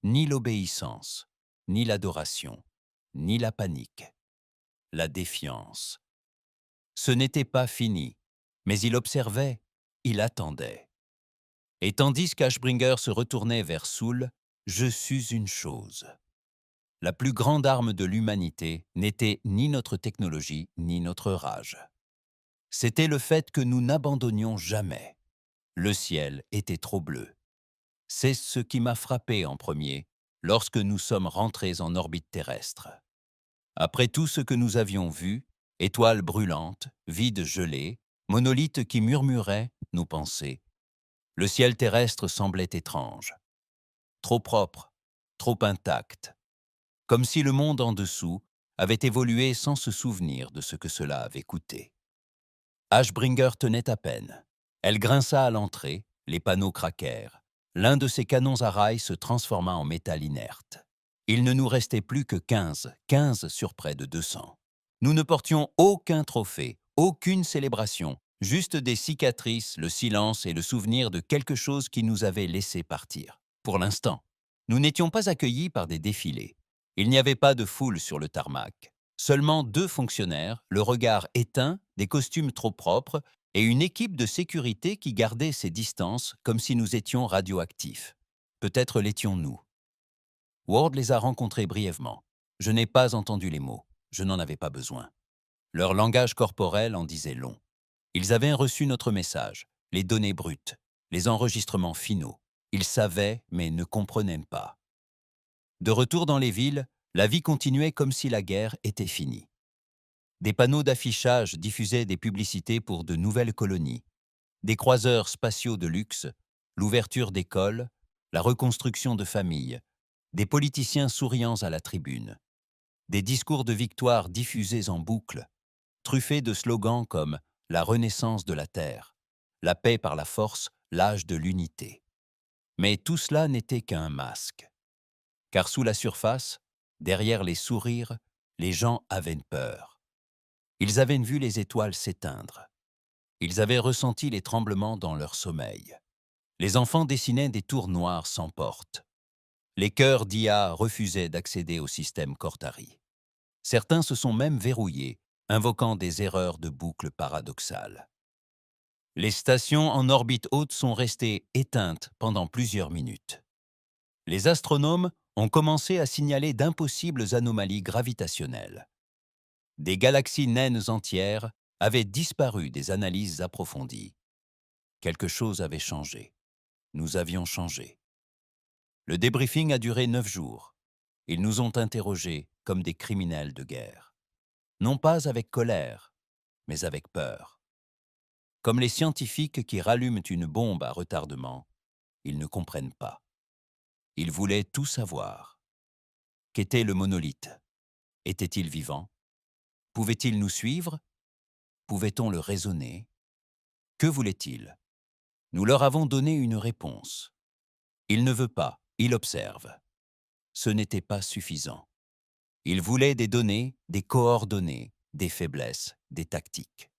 Ni l'obéissance, ni l'adoration, ni la panique. La défiance. Ce n'était pas fini, mais il observait, il attendait. Et tandis qu'Ashbringer se retournait vers Soul, je sus une chose. La plus grande arme de l'humanité n'était ni notre technologie, ni notre rage. C'était le fait que nous n'abandonnions jamais. Le ciel était trop bleu. C'est ce qui m'a frappé en premier lorsque nous sommes rentrés en orbite terrestre. Après tout ce que nous avions vu, étoiles brûlantes, vides gelés, monolithes qui murmuraient nos pensées, le ciel terrestre semblait étrange. Trop propre, trop intact. Comme si le monde en dessous avait évolué sans se souvenir de ce que cela avait coûté. Ashbringer tenait à peine. Elle grinça à l'entrée, les panneaux craquèrent. L'un de ses canons à rail se transforma en métal inerte. Il ne nous restait plus que 15 sur près de 200. Nous ne portions aucun trophée, aucune célébration, juste des cicatrices, le silence et le souvenir de quelque chose qui nous avait laissé partir. Pour l'instant, nous n'étions pas accueillis par des défilés. Il n'y avait pas de foule sur le tarmac. Seulement 2 fonctionnaires, le regard éteint, des costumes trop propres et une équipe de sécurité qui gardait ses distances comme si nous étions radioactifs. Peut-être l'étions-nous. Ward les a rencontrés brièvement. Je n'ai pas entendu les mots. Je n'en avais pas besoin. Leur langage corporel en disait long. Ils avaient reçu notre message, les données brutes, les enregistrements finaux. Ils savaient, mais ne comprenaient pas. De retour dans les villes, la vie continuait comme si la guerre était finie. Des panneaux d'affichage diffusaient des publicités pour de nouvelles colonies, des croiseurs spatiaux de luxe, l'ouverture d'écoles, la reconstruction de familles, des politiciens souriants à la tribune, des discours de victoire diffusés en boucle, truffés de slogans comme « la renaissance de la Terre »,« la paix par la force, l'âge de l'unité ». Mais tout cela n'était qu'un masque. car sous la surface, derrière les sourires, les gens avaient peur. Ils avaient vu les étoiles s'éteindre. Ils avaient ressenti les tremblements dans leur sommeil. Les enfants dessinaient des tours noires sans porte. Les cœurs d'IA refusaient d'accéder au système Cortari. Certains se sont même verrouillés, invoquant des erreurs de boucles paradoxales. Les stations en orbite haute sont restées éteintes pendant plusieurs minutes. Les astronomes ont commencé à signaler d'impossibles anomalies gravitationnelles. Des galaxies naines entières avaient disparu des analyses approfondies. Quelque chose avait changé. Nous avions changé. Le débriefing a duré 9 jours. Ils nous ont interrogés comme des criminels de guerre. Non pas avec colère, mais avec peur. Comme les scientifiques qui rallument une bombe à retardement, ils ne comprennent pas. Ils voulaient tout savoir. Qu'était le monolithe? Était-il vivant? Pouvait-il nous suivre? Pouvait-on le raisonner? Que voulait-il? Nous leur avons donné une réponse. Il ne veut pas, il observe. Ce n'était pas suffisant. Il voulait des données, des coordonnées, des faiblesses, des tactiques.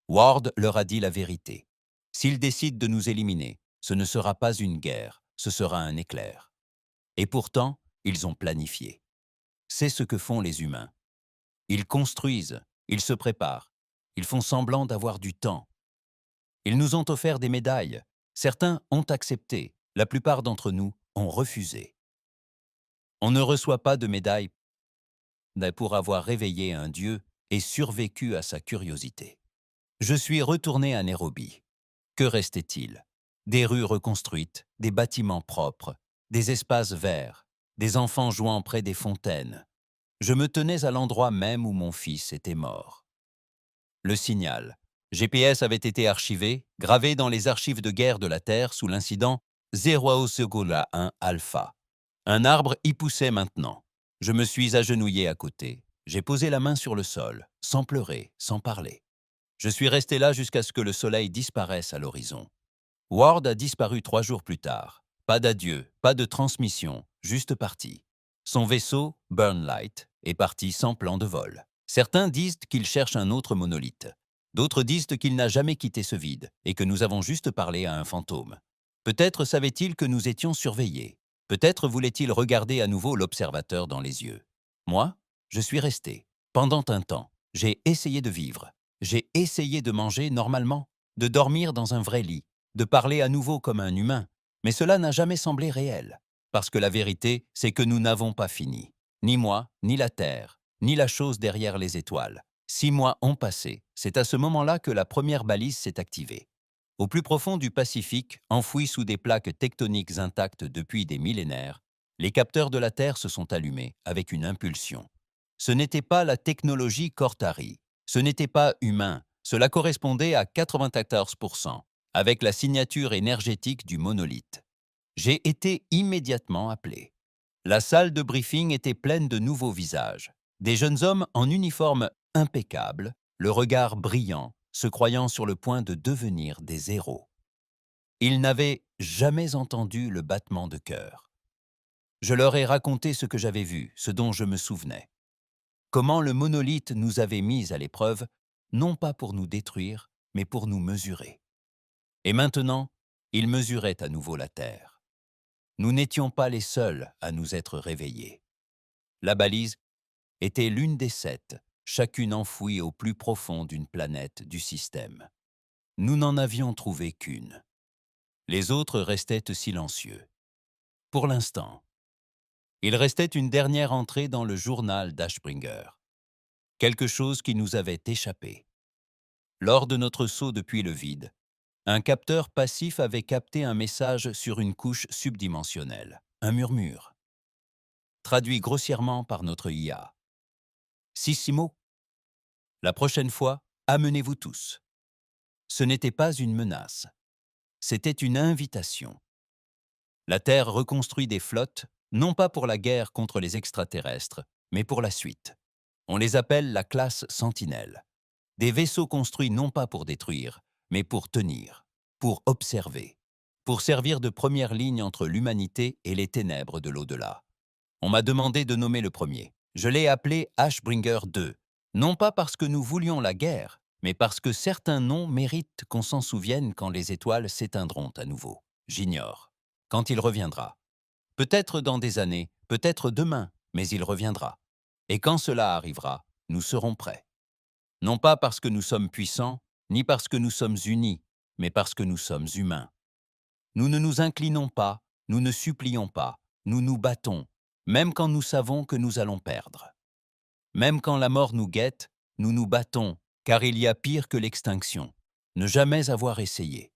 Ward leur a dit la vérité. S'ils décident de nous éliminer, ce ne sera pas une guerre, ce sera un éclair. Et pourtant, ils ont planifié. C'est ce que font les humains. Ils construisent, ils se préparent, ils font semblant d'avoir du temps. Ils nous ont offert des médailles. Certains ont accepté, la plupart d'entre nous ont refusé. On ne reçoit pas de médaille pour avoir réveillé un dieu et survécu à sa curiosité. Je suis retourné à Nairobi. Que restait-il? Des rues reconstruites, des bâtiments propres, des espaces verts, des enfants jouant près des fontaines. Je me tenais à l'endroit même où mon fils était mort. Le signal. GPS avait été archivé, gravé dans les archives de guerre de la Terre sous l'incident 0,1 alpha. Un arbre y poussait maintenant. Je me suis agenouillé à côté. J'ai posé la main sur le sol, sans pleurer, sans parler. Je suis resté là jusqu'à ce que le soleil disparaisse à l'horizon. Ward a disparu 3 jours plus tard. Pas d'adieu, pas de transmission, juste parti. Son vaisseau, Burnlight, est parti sans plan de vol. Certains disent qu'il cherche un autre monolithe. D'autres disent qu'il n'a jamais quitté ce vide et que nous avons juste parlé à un fantôme. Peut-être savait-il que nous étions surveillés. Peut-être voulait-il regarder à nouveau l'observateur dans les yeux. Moi, je suis resté. Pendant un temps, j'ai essayé de vivre. J'ai essayé de manger normalement, de dormir dans un vrai lit, de parler à nouveau comme un humain, mais cela n'a jamais semblé réel. Parce que la vérité, c'est que nous n'avons pas fini. Ni moi, ni la Terre, ni la chose derrière les étoiles. 6 mois ont passé. C'est à ce moment-là que la première balise s'est activée. Au plus profond du Pacifique, enfouis sous des plaques tectoniques intactes depuis des millénaires, les capteurs de la Terre se sont allumés avec une impulsion. Ce n'était pas la technologie Cortari. Ce n'était pas humain. Cela correspondait à 94%, avec la signature énergétique du monolithe. J'ai été immédiatement appelé. La salle de briefing était pleine de nouveaux visages. Des jeunes hommes en uniforme impeccable, le regard brillant, se croyant sur le point de devenir des héros. Ils n'avaient jamais entendu le battement de cœur. Je leur ai raconté ce que j'avais vu, ce dont je me souvenais. Comment le monolithe nous avait mis à l'épreuve, non pas pour nous détruire, mais pour nous mesurer. Et maintenant, il mesurait à nouveau la Terre. Nous n'étions pas les seuls à nous être réveillés. La balise était l'une des 7, chacune enfouie au plus profond d'une planète du système. Nous n'en avions trouvé qu'une. Les autres restaient silencieux. Pour l'instant. Il restait une dernière entrée dans le journal d'Ashbringer. Quelque chose qui nous avait échappé. Lors de notre saut depuis le vide, un capteur passif avait capté un message sur une couche subdimensionnelle, un murmure, traduit grossièrement par notre IA. Sissimo, la prochaine fois, amenez-vous tous. Ce n'était pas une menace, c'était une invitation. La Terre reconstruit des flottes, non pas pour la guerre contre les extraterrestres, mais pour la suite. On les appelle la classe Sentinelle. Des vaisseaux construits non pas pour détruire, mais pour tenir, pour observer, pour servir de première ligne entre l'humanité et les ténèbres de l'au-delà. On m'a demandé de nommer le premier. Je l'ai appelé Ashbringer 2, non pas parce que nous voulions la guerre, mais parce que certains noms méritent qu'on s'en souvienne quand les étoiles s'éteindront à nouveau. J'ignore. Quand il reviendra. Peut-être dans des années, peut-être demain, mais il reviendra. Et quand cela arrivera, nous serons prêts. Non pas parce que nous sommes puissants, ni parce que nous sommes unis, mais parce que nous sommes humains. Nous ne nous inclinons pas, nous ne supplions pas, nous nous battons, même quand nous savons que nous allons perdre. Même quand la mort nous guette, nous nous battons, car il y a pire que l'extinction, ne jamais avoir essayé.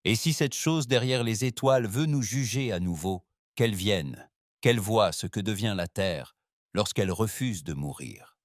Et si cette chose derrière les étoiles veut nous juger à nouveau, qu'elle vienne, qu'elle voie ce que devient la terre lorsqu'elle refuse de mourir.